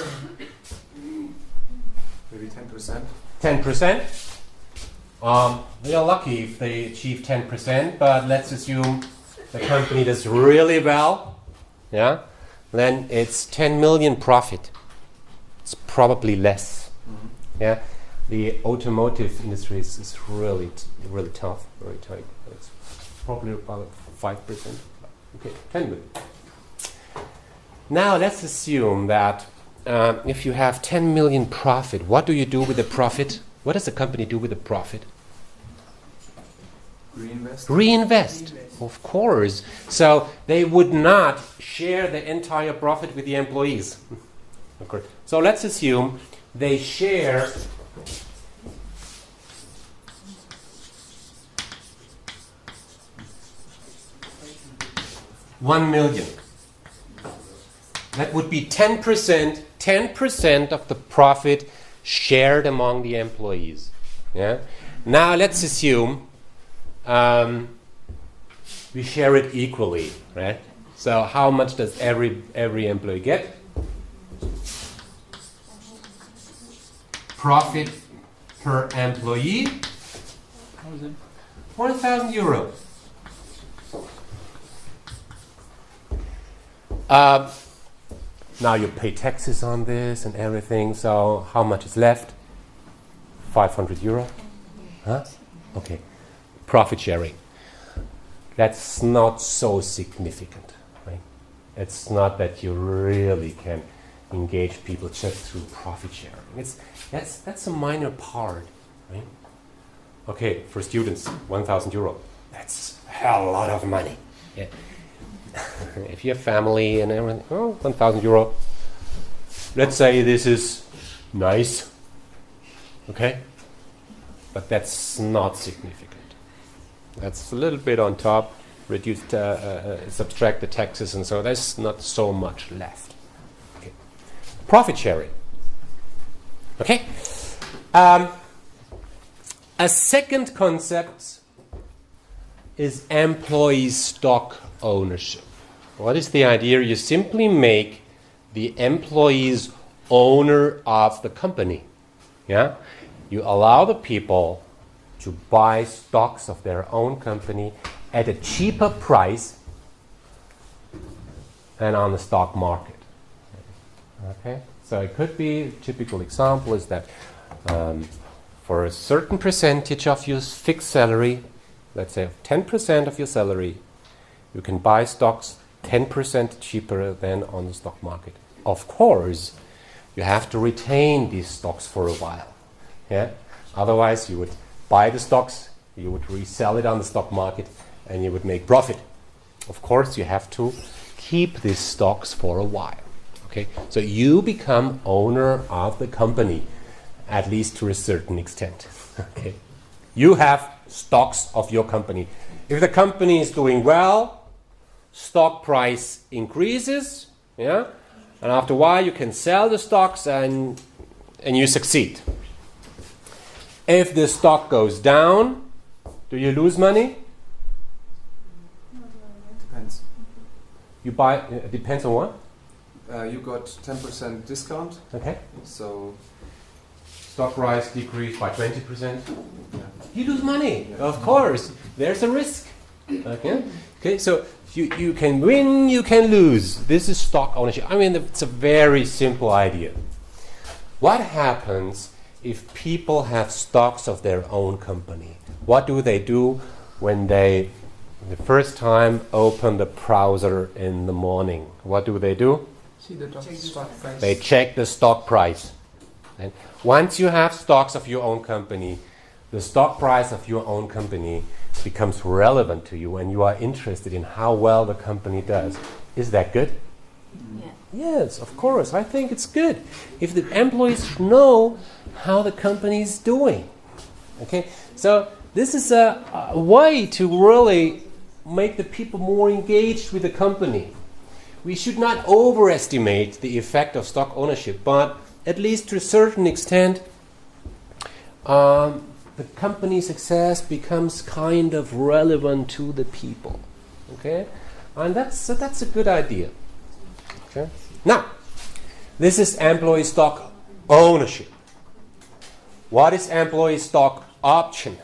Maybe 10%. 10%. They are lucky if they achieve 10%, but let's assume the company does really well. Yeah, then it's 10 million profit. It's probably less. Yeah, the automotive industry is really really tough, very tight. It's probably about 5%. Okay, 10 million. Now let's assume that if you have 10 million profit, what do you do with the profit? What does the company do with the profit? Reinvest. Reinvest, of course. So they would not share the entire profit with the employees. Of course. So let's assume they share $1 million. That would be 10%. 10% of the profit shared among the employees. Yeah. Now let's assume we share it equally, right? So how much does every employee get? Profit per employee, 1,000 euros. Now you pay taxes on this and everything, so how much is left? 500 euro. Huh? Okay. Profit sharing. That's not so significant, right? It's not that you really can engage people just through profit sharing. That's a minor part, right? Okay, for students, 1,000 euro. That's a hell lot of money. Yeah. If you have family and everything, 1,000 euro. Let's say this is nice, okay? But that's not significant. That's a little bit on top, reduced, subtract the taxes, and so there's not so much left. Okay. Profit sharing. Okay? A second concept is employee stock ownership. What is the idea? You simply make the employees owner of the company. Yeah? You allow the people to buy stocks of their own company at a cheaper price than on the stock market. Okay? So it could be, a typical example is that for a certain percentage of your fixed salary, let's say 10% of your salary, you can buy stocks 10% cheaper than on the stock market. Of course, you have to retain these stocks for a while. Yeah? Otherwise, you would buy the stocks, you would resell it on the stock market, and you would make profit. Of course, you have to keep these stocks for a while. Okay? So you become owner of the company, at least to a certain extent. Okay? You have stocks of your company. If the company is doing well, stock price increases, yeah, and after a while you can sell the stocks and you succeed. If the stock goes down, do you lose money? Depends. You buy, it depends on what? You got 10% discount, Okay. so Stock price decreased by 20%. yeah. You lose money, Yeah. of course. There's a risk. Okay. Okay. So you can win, you can lose. This is stock ownership. I mean, it's a very simple idea. What happens if people have stocks of their own company? What do they do when they the first time open the browser in the morning, what do? See the stock price. They check the stock price. And once you have stocks of your own company, the stock price of your own company becomes relevant to you and you are interested in how well the company does. Is that good? Yeah. Yes, of course. I think it's good. If the employees know how the company is doing. Okay? So this is a way to really make the people more engaged with the company. We should not overestimate the effect of stock ownership, but at least to a certain extent, the company success becomes kind of relevant to the people. Okay? And that's a good idea. Okay? Now, this is employee stock ownership. What is employee stock option?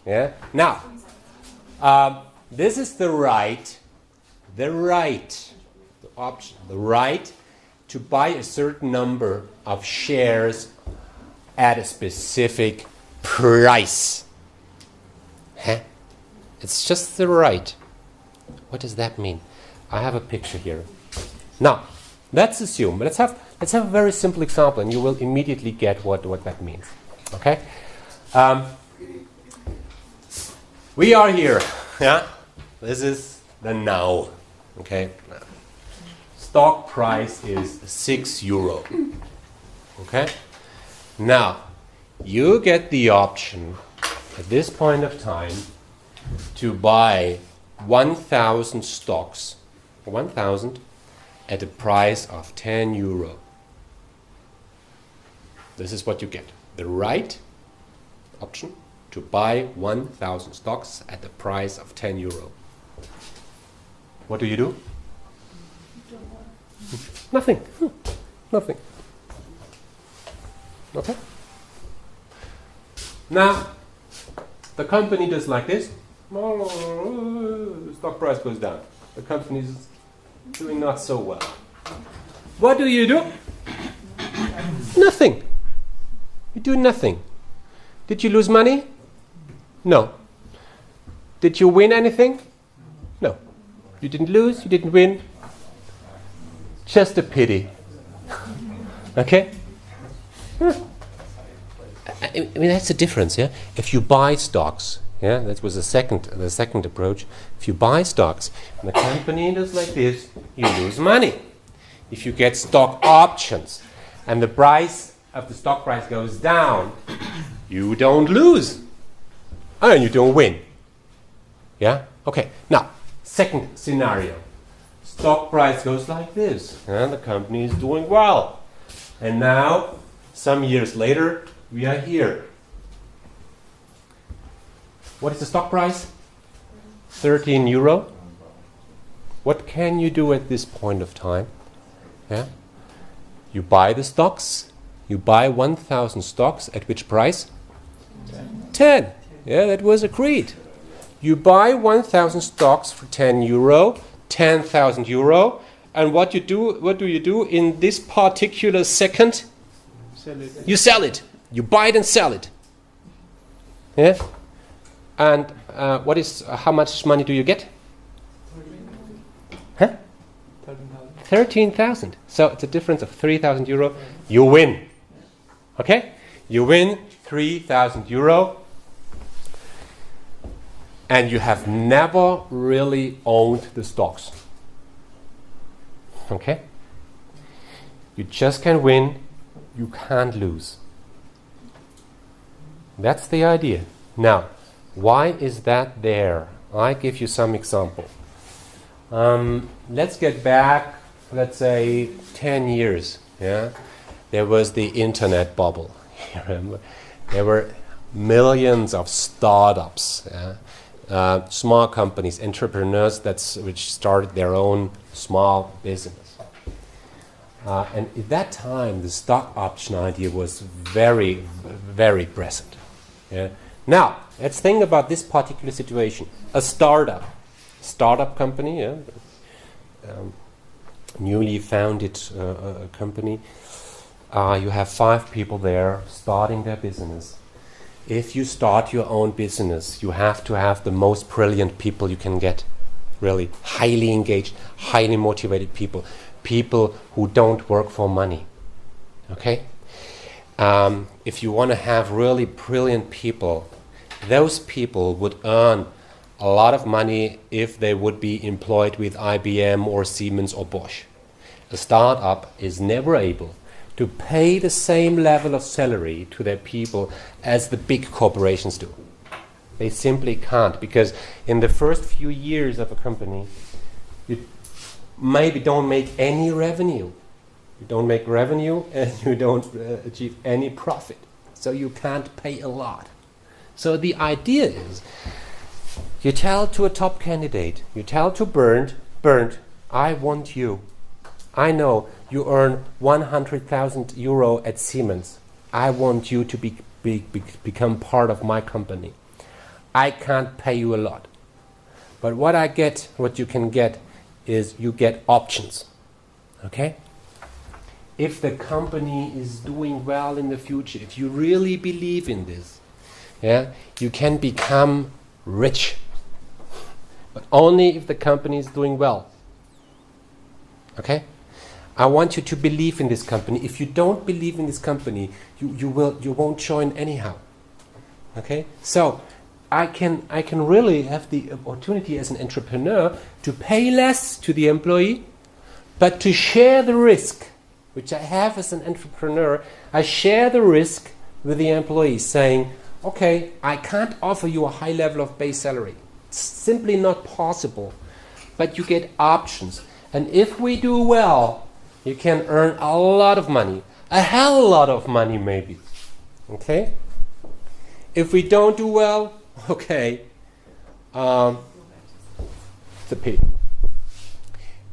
Yeah? Now, this is the option, the right to buy a certain number of shares at a specific price. Huh? It's just the right. What does that mean? I have a picture here. Now, let's assume, let's have a very simple example and you will immediately get what that means. Okay? We are here. Yeah? This is the now. Okay? Stock price is €6. Okay? Now, you get the option at this point of time to buy 1,000 stocks, 1,000 at a price of €10. This is what you get. The right option to buy 1,000 stocks at the price of €10. What do? Nothing. Nothing. Okay? Now, the company does like this. Stock price goes down. The company is doing not so well. What do? Nothing. You do nothing. Did you lose money? No. Did you win anything? No. You didn't lose, you didn't win. Just a pity. Okay? I mean, that's the difference, yeah? If you buy stocks, yeah, that was the second approach. If you buy stocks and the company does like this, you lose money. If you get stock options and the price of the stock price goes down, you don't lose. And you don't win. Yeah? Okay. Now, second scenario. Stock price goes like this, and the company is doing well. And now, some years later, we are here. What is the stock price? €13. What can you do at this point of time? Yeah? You buy the stocks. You buy 1,000 stocks at which price? 10. Yeah, that was agreed. You buy 1,000 stocks for €10, €10,000, and what do you do in this particular second? Sell it. You sell it. You buy it and sell it. Yeah? And how much money do you get? 13,000. So it's a difference of €3,000. You win. Okay? You win €3,000. And you have never really owned the stocks. Okay? You just can win. You can't lose. That's the idea. Now, why is that there? I give you some example. Let's get back, let's say, 10 years. Yeah, there was the internet bubble. There were millions of startups, small companies, entrepreneurs which started their own small business. And at that time, the stock option idea was very, very present. Yeah. Now, let's think about this particular situation. A startup company, newly founded company. You have 5 people there starting their business. if you start your own business, you have to have the most brilliant people you can get. Really highly engaged, highly motivated people. People who don't work for money. Okay? If you want to have really brilliant people, those people would earn a lot of money if they would be employed with IBM or Siemens or Bosch. A startup is never able to pay the same level of salary to their people as the big corporations do. They simply can't, because in the first few years of a company, you maybe don't make any revenue. You don't make revenue and you don't achieve any profit. So you can't pay a lot. So the idea is, you tell to a top candidate, you tell to Bernd, I want you. I know you earn 100,000 euro at Siemens. I want you to become part of my company. I can't pay you a lot. But what you can get is you get options. Okay? If the company is doing well in the future, if you really believe in this, yeah, you can become rich. But only if the company is doing well. Okay? I want you to believe in this company. If you don't believe in this company, you won't join anyhow. Okay? So I can really have the opportunity as an entrepreneur to pay less to the employee, but to share the risk, which I have as an entrepreneur. I share the risk with the employee, saying, okay, I can't offer you a high level of base salary. It's simply not possible. But you get options. And if we do well, you can earn a lot of money. A hell lot of money, maybe. Okay? If we don't do well, okay, it's a pity.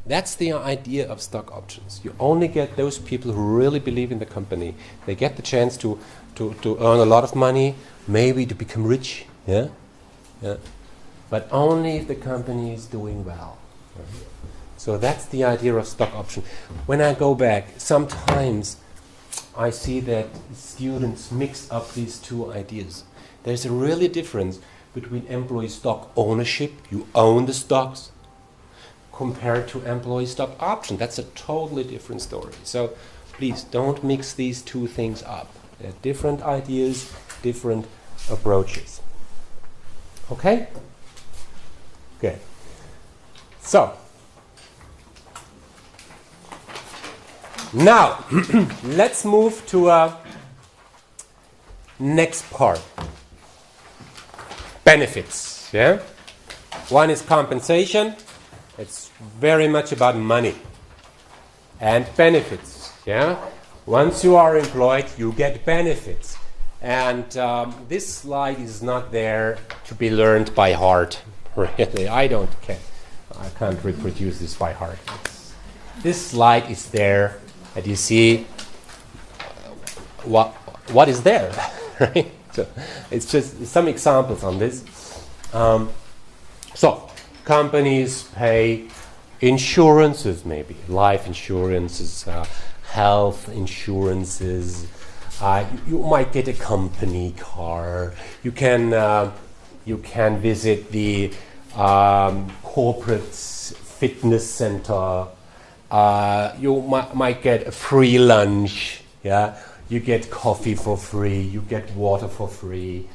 That's the idea of stock options. You only get those people who really believe in the company. They get the chance to earn a lot of money, maybe to become rich, yeah? But only if the company is doing well. Right? So that's the idea of stock option. When I go back, sometimes I see that students mix up these two ideas. There's a really difference between employee stock ownership, you own the stocks, compared to employee stock option. That's a totally different story. So please don't mix these two things up. They're different ideas, different approaches. Okay? Okay. So, now let's move to next part. Benefits. Yeah? One is compensation. It's very much about money. And benefits. Yeah? Once you are employed, you get benefits. And this slide is not there to be learned by heart. Really, I can't reproduce this by heart. This slide is there, and you see what is there, right? So it's just some examples on this. So companies pay insurances, maybe life insurances, health insurances. You might get a company car. You can visit the corporate fitness center. You might get a free lunch. Yeah, you get coffee for free. You get water for free.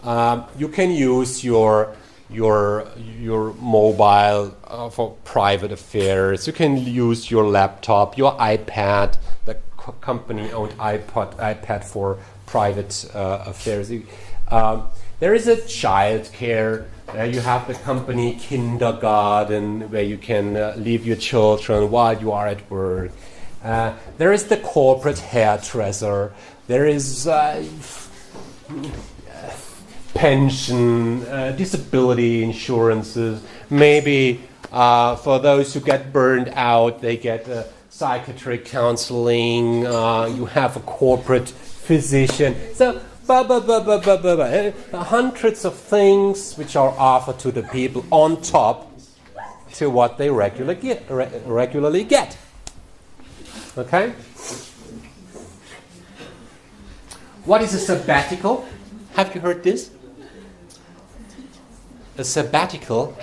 You can use your mobile for private affairs. You can use your laptop, your iPad, the company-owned iPad for private affairs. There is a child care. You have the company kindergarten where you can leave your children while you are at work. There is the corporate hairdresser. There is pension, disability insurances. Maybe for those who get burned out, they get psychiatric counseling. You have a corporate physician. So hundreds of things which are offered to the people on top to what they regularly get. Okay? What is a sabbatical? Have you heard this? A sabbatical.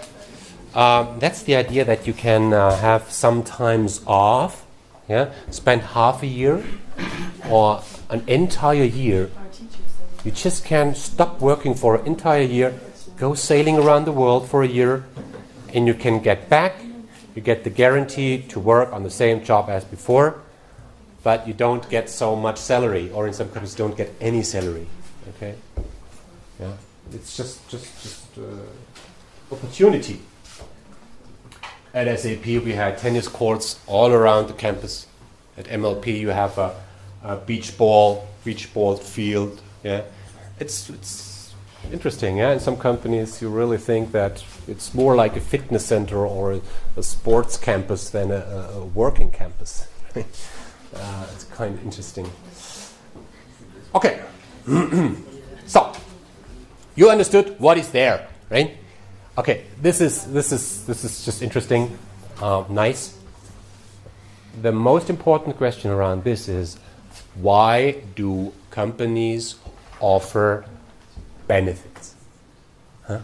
That's the idea that you can have some times off, yeah, spend half a year or an entire year. You just can stop working for an entire year, go sailing around the world for a year, and you can get back. You get the guarantee to work on the same job as before, but you don't get so much salary, or in some countries don't get any salary. Okay, yeah, it's just opportunity. At SAP, we had tennis courts all around the campus. At MLP, you have a beach ball field. Yeah, it's interesting. Yeah, in some companies, you really think that it's more like a fitness center or a sports campus than a working campus. It's kind of interesting. Okay, so you understood what is there, right? Okay, this is just interesting, nice. The most important question around this is, why do companies offer benefits? Huh?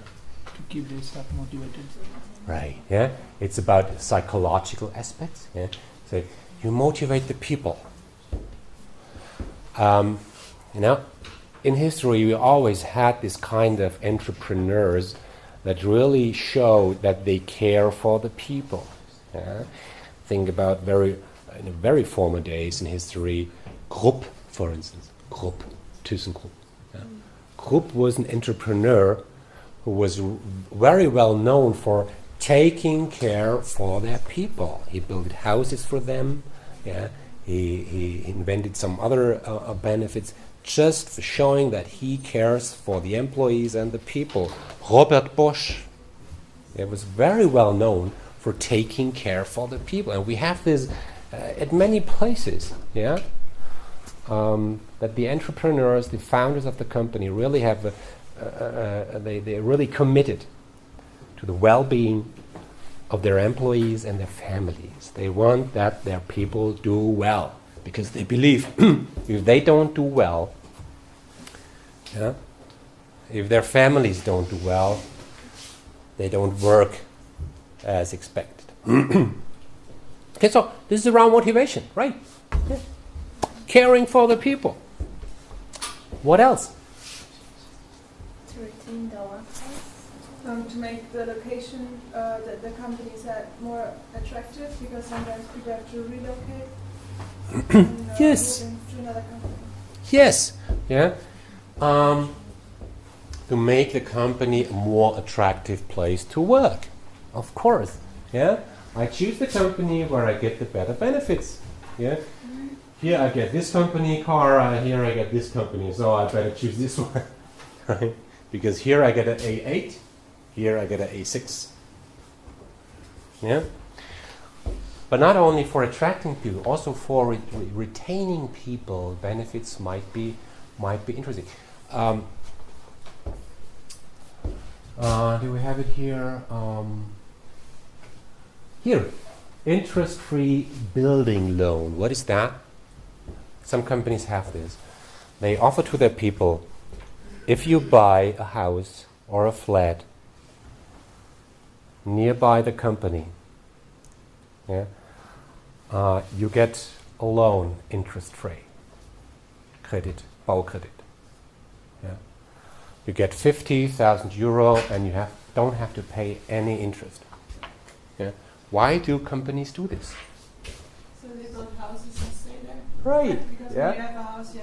To keep their staff motivated. Right. Yeah. It's about psychological aspects. Yeah. So you motivate the people. In history, we always had this kind of entrepreneurs that really show that they care for the people. Yeah? Think about in very former days in history, Krupp, for instance. Krupp, ThyssenKrupp. Yeah? Krupp was an entrepreneur who was very well known for taking care for their people. He built houses for them. Yeah? He invented some other benefits, just for showing that he cares for the employees and the people. Robert Bosch, he was very well known for taking care for the people, and we have this at many places. Yeah, that the entrepreneurs, the founders of the company, really have they're really committed to the well-being of their employees and their families. They want that their people do well, because they believe if they don't do well, yeah, if their families don't do well, they don't work as expected. Okay, so this is around motivation, right? Yeah. Caring for the people. What else? To retain the workforce. To make the location that the companies are more attractive, because sometimes people have to relocate. And, Yes. move to another company. Yes. Yeah. To make the company a more attractive place to work. Of course. Yeah. I choose the company where I get the better benefits. Yeah. Here I get this company car. Here I get this company. So I better choose this one, right? Because here I get an A8. Here I get an A6. Yeah. But not only for attracting people, also for retaining people, benefits might be interesting. Do we have it here? Here, interest-free building loan. What is that? Some companies have this. They offer to their people, if you buy a house or a flat nearby the company, yeah, you get a loan interest-free. Credit, Baukredit. Yeah. You get 50,000 euro and you don't have to pay any interest. Yeah. Why do companies do this? So they build houses and stay there. Right. Because Yeah. when you have a house, you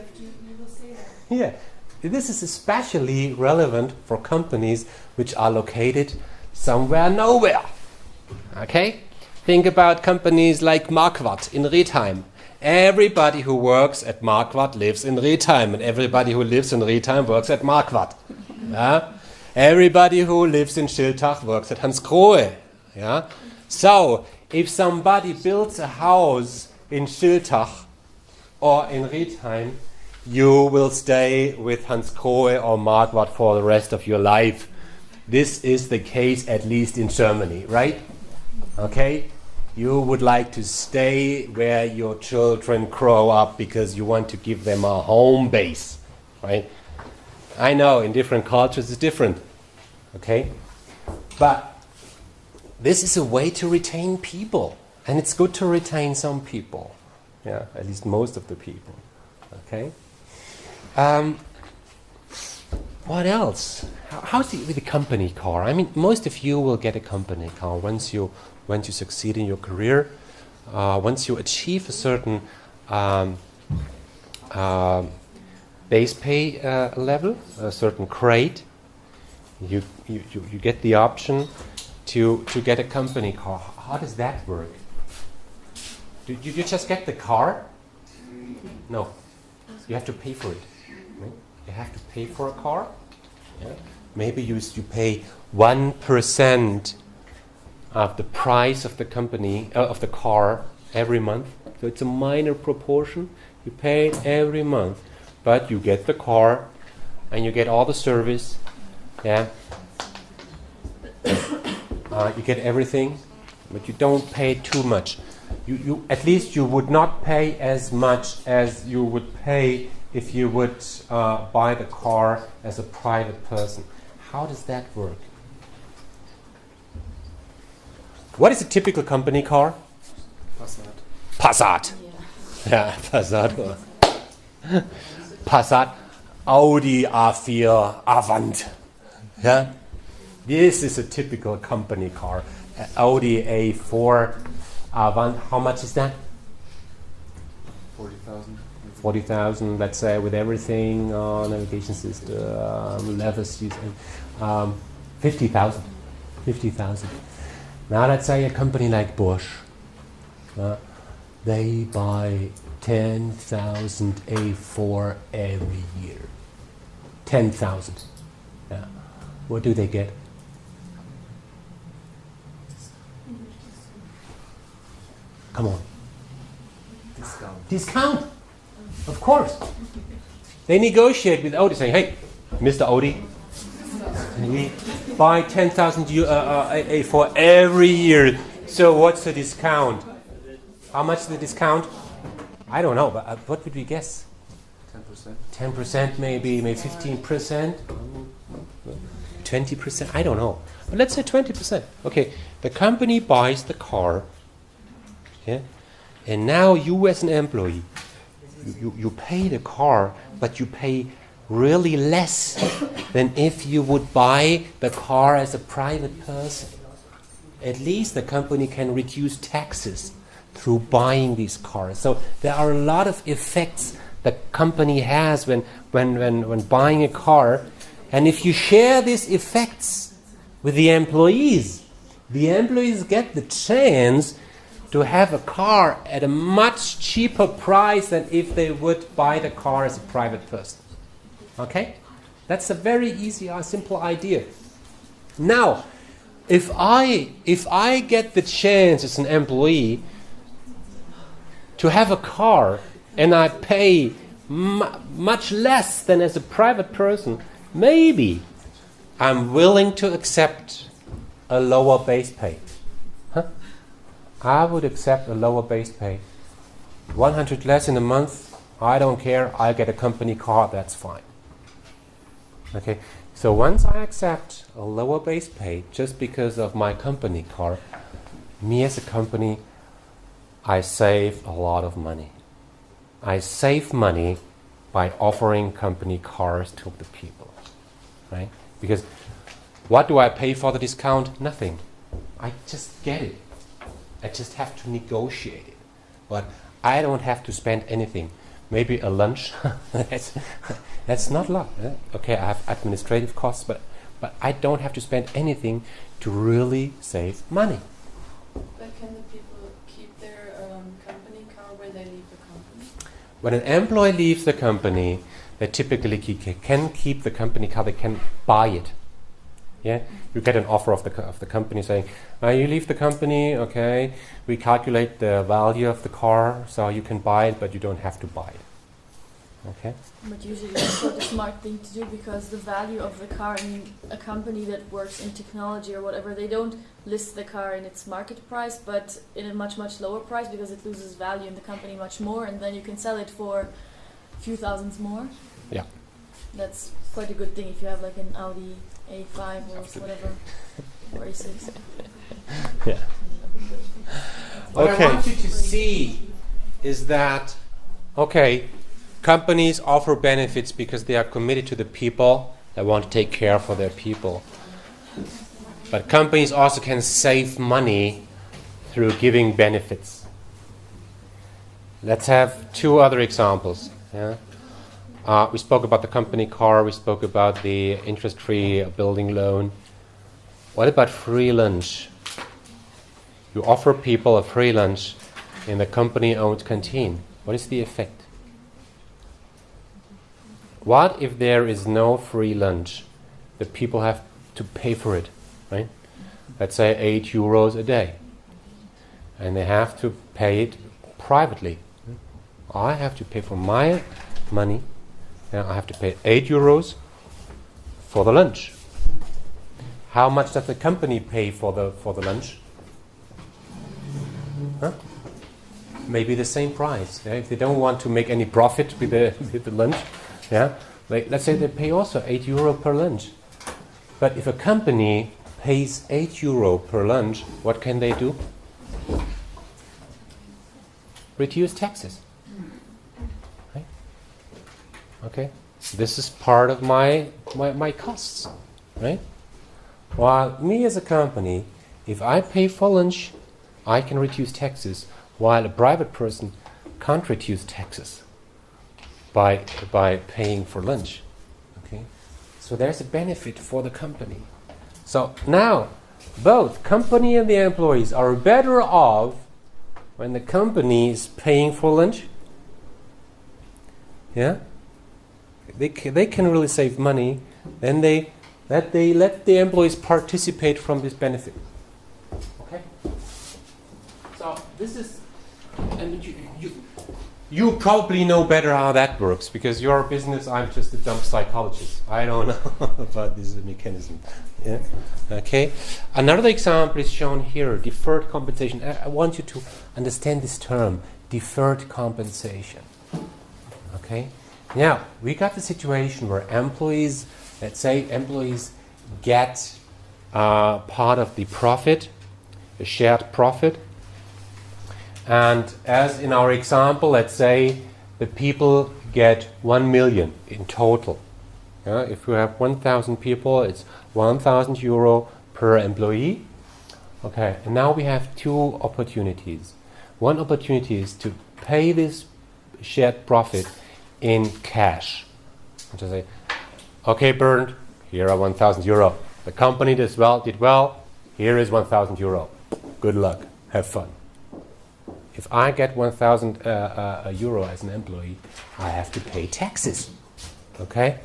will stay there. Yeah. This is especially relevant for companies which are located somewhere nowhere. Okay? Think about companies like Marquardt in Riedheim. Everybody who works at Marquardt lives in Riedheim, and everybody who lives in Riedheim works at Marquardt. Yeah? Everybody who lives in Schiltach works at Hans Grohe. Yeah? So, if somebody builds a house in Schiltach or in Riedheim, you will stay with Hans Grohe or Marquardt for the rest of your life. This is the case at least in Germany, right? Okay? You would like to stay where your children grow up because you want to give them a home base, right? I know in different cultures it's different. Okay? But this is a way to retain people. And it's good to retain some people. Yeah, at least most of the people. Okay? What else? How's it with the company car? I mean, most of you will get a company car once you succeed in your career. Once you achieve a certain base pay level, a certain grade, you get the option to get a company car. How does that work? Do you just get the car? No. You have to pay for it. Right? You have to pay for a car. Yeah. Maybe you pay 1% of the price of the company of the car every month. So it's a minor proportion. You pay it every month, but you get the car and you get all the service. Yeah. You get everything, but you don't pay too much. You at least you would not pay as much as you would pay if you would buy the car as a private person. How does that work? What is a typical company car? Passat. Yeah, Passat. Passat. Audi A4 Avant. Yeah. This is a typical company car. Audi A4 Avant. How much is that? 40,000. 40,000, let's say, with everything, navigation system, leather seats, 50,000. 50,000. Now let's say a company like Bosch. They buy 10,000 A4 every year. 10,000. Yeah. What do they get? Come on. Discount. Of course. They negotiate with Audi saying, hey, Mr. Audi, we buy 10,000 A4 every year. So what's the discount? How much is the discount? I don't know, but what would we guess? 10%. 10% maybe 15%? 20%? I don't know. But let's say 20%. Okay, the company buys the car. Yeah? And now you as an employee, you pay the car, but you pay really less than if you would buy the car as a private person. At least the company can reduce taxes through buying these cars. So there are a lot of effects the company has when buying a car. And if you share these effects with the employees get the chance to have a car at a much cheaper price than if they would buy the car as a private person. Okay? That's a very easy, simple idea. Now, if I get the chance as an employee to have a car and I pay much less than as a private person, maybe I'm willing to accept a lower base pay. I would accept a lower base pay. 100 less in a month, I don't care. I'll get a company car, that's fine. Okay, so once I accept a lower base pay just because of my company car, me as a company, I save a lot of money. I save money by offering company cars to the people, right? Because what do I pay for the discount? Nothing. I just get it. I just have to negotiate it. But I don't have to spend anything. Maybe a lunch. That's not a lot. Okay, I have administrative costs, but I don't have to spend anything to really save money. But can the people keep their company car when they leave the company? When an employee leaves the company, they typically can keep the company car. They can buy it. Yeah, you get an offer of the company saying, you leave the company, okay, we calculate the value of the car, so you can buy it, but you don't have to buy it. Okay? But usually that's not a smart thing to do, because the value of the car in a company that works in technology or whatever, they don't list the car in its market price, but in a much, much lower price, because it loses value in the company much more, and then you can sell it for a few thousands more. Yeah. that's quite a good thing if you have like an Audi A5 or whatever, or A6. Yeah. What Okay. I want you to see is that, Okay, companies offer benefits because they are committed to the people. They want to take care for their people. But companies also can save money through giving benefits. Let's have two other examples. Yeah? We spoke about the company car. We spoke about the interest-free building loan. What about free lunch? You offer people a free lunch in the company-owned canteen. What is the effect? What if there is no free lunch? The people have to pay for it, right? Let's say €8 a day. And they have to pay it privately. I have to pay for my money. And I have to pay €8 for the lunch. How much does the company pay for the lunch? Huh? Maybe the same price. Yeah? If they don't want to make any profit with the lunch, yeah. Let's say they pay also €8 per lunch. But if a company pays €8 per lunch, what can they do? Reduce taxes. Right? Okay. This is part of my costs, right? While me as a company, if I pay for lunch, I can reduce taxes, while a private person can't reduce taxes by paying for lunch. Okay? So there's a benefit for the company. So now, both company and the employees are better off when the company is paying for lunch. Yeah? They can really save money, then they let the employees participate from this benefit. Okay? So this is, and you probably know better how that works, because your business, I'm just a dumb psychologist. I don't know about this mechanism. Yeah? Okay? Another example is shown here, deferred compensation. I want you to understand this term, deferred compensation. Okay? Now, we got the situation where employees, let's say employees get part of the profit, the shared profit. And as in our example, let's say the people get 1 million in total. Yeah, if you have 1,000 people, it's €1,000 per employee. Okay, and now we have two opportunities. One opportunity is to pay this shared profit in cash. And to say, okay, Bernd, here are €1,000. The company did well. Here is €1,000. Good luck. Have fun. If I get €1,000 as an employee, I have to pay taxes. Okay?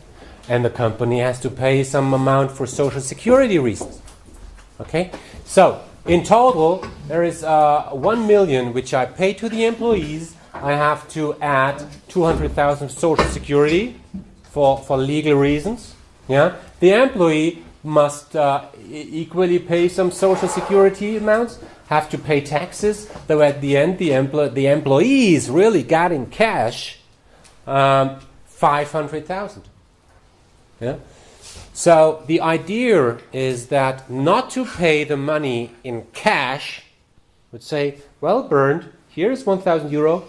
And the company has to pay some amount for social security reasons. Okay? So, in total, there is 1 million which I pay to the employees. I have to add 200,000 social security for legal reasons. Yeah? The employee must equally pay some social security amounts, have to pay taxes, though at the end the employees really got in cash 500,000. Yeah? So the idea is that not to pay the money in cash, would say, well, Bernd, here's €1,000.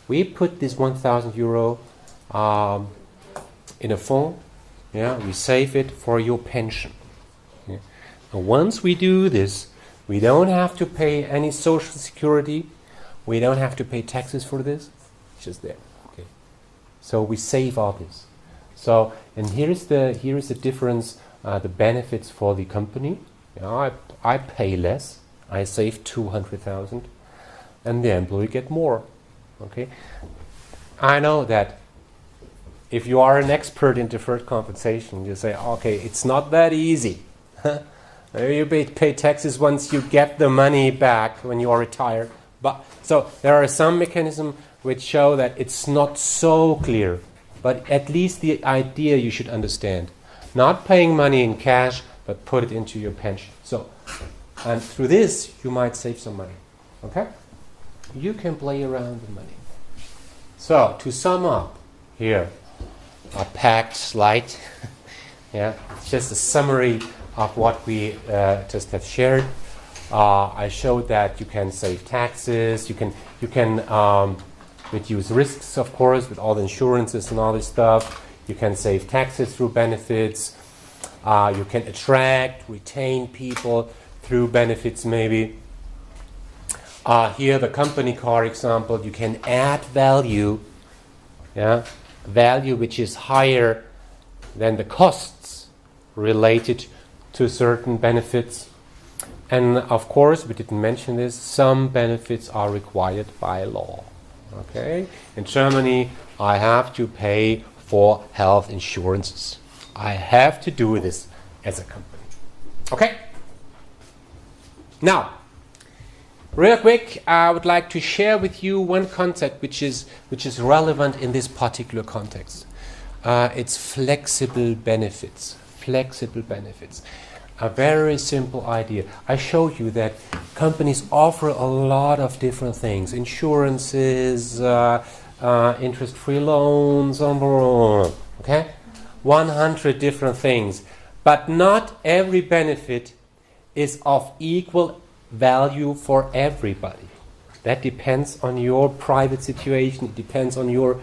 We put this €1,000 in a fund. Yeah, we save it for your pension. Yeah. And once we do this, we don't have to pay any social security. We don't have to pay taxes for this. It's just there. Okay. So we save all this. So, and here is the difference. The benefits for the company. Yeah, I pay less. I save 200,000, and the employee get more. Okay. I know that. If you are an expert in deferred compensation, you say, okay, it's not that easy. You pay taxes once you get the money back when you are retired. But so there are some mechanisms which show that it's not so clear. But at least the idea you should understand. Not paying money in cash, but put it into your pension. So, and through this, you might save some money. Okay? You can play around with money. So, to sum up here, a packed slide. Yeah, it's just a summary of what we just have shared. I showed that you can save taxes, you can reduce risks, of course, with all the insurances and all this stuff. You can save taxes through benefits. You can attract, retain people through benefits, maybe. Here, the company car example, you can add value, value which is higher than the costs related to certain benefits. And of course, we didn't mention this, some benefits are required by law. Okay? In Germany, I have to pay for health insurances. I have to do this as a company. Okay? Now, real quick, I would like to share with you one concept which is relevant in this particular context. It's flexible benefits. Flexible benefits. A very simple idea. I showed you that companies offer a lot of different things. Insurances, interest-free loans, okay? 100 different things. But not every benefit is of equal value for everybody. That depends on your private situation. It depends on your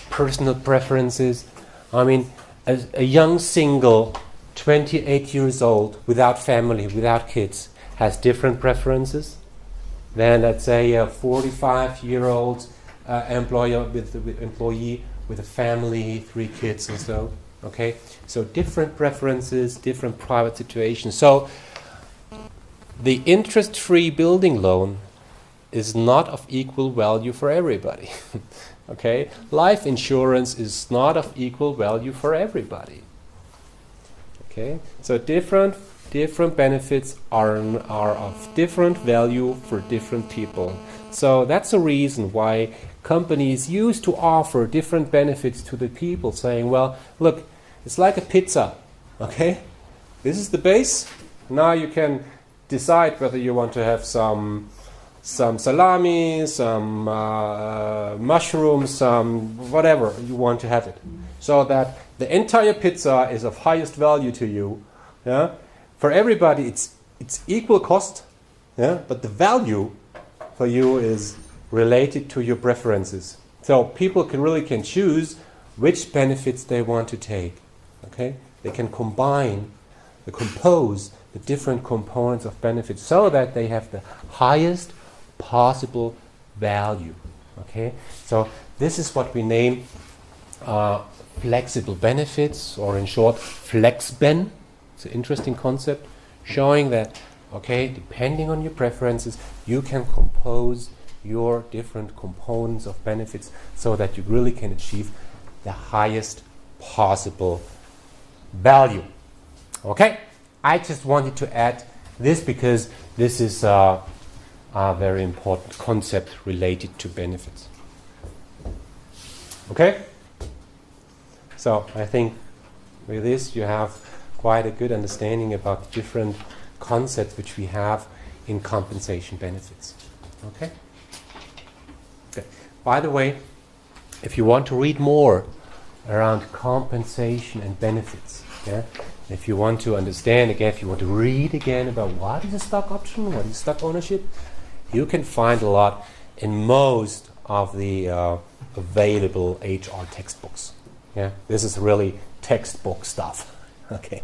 personal preferences. I mean, a young single, 28 years old, without family, without kids, has different preferences than, let's say, a 45-year-old employee with a family, 3 kids and so. Okay, so different preferences, different private situations. So the interest-free building loan is not of equal value for everybody. Okay, life insurance is not of equal value for everybody. Okay, so different benefits are of different value for different people. So that's a reason why companies used to offer different benefits to the people, saying, well, look, it's like a pizza. Okay, this is the base. Now you can decide whether you want to have some salami, some mushrooms, some whatever you want to have it, so that the entire pizza is of highest value to you. Yeah, for everybody it's equal cost. Yeah, but the value for you is related to your preferences. So people can choose which benefits they want to take. Okay, they can compose the different components of benefits so that they have the highest possible value. Okay, so this is what we name flexible benefits, or in short, FlexBen. It's an interesting concept, showing that, okay, depending on your preferences, you can compose your different components of benefits so that you really can achieve the highest possible value. Okay, I just wanted to add this because this is a very important concept related to benefits. Okay, so I think with this you have quite a good understanding about the different concepts which we have in compensation benefits. Okay. Okay. By the way, if you want to read more around compensation and benefits, yeah, if you want to understand again, if you want to read again about what is a stock option, what is stock ownership, you can find a lot in most of the available HR textbooks. Yeah, this is really textbook stuff. Okay.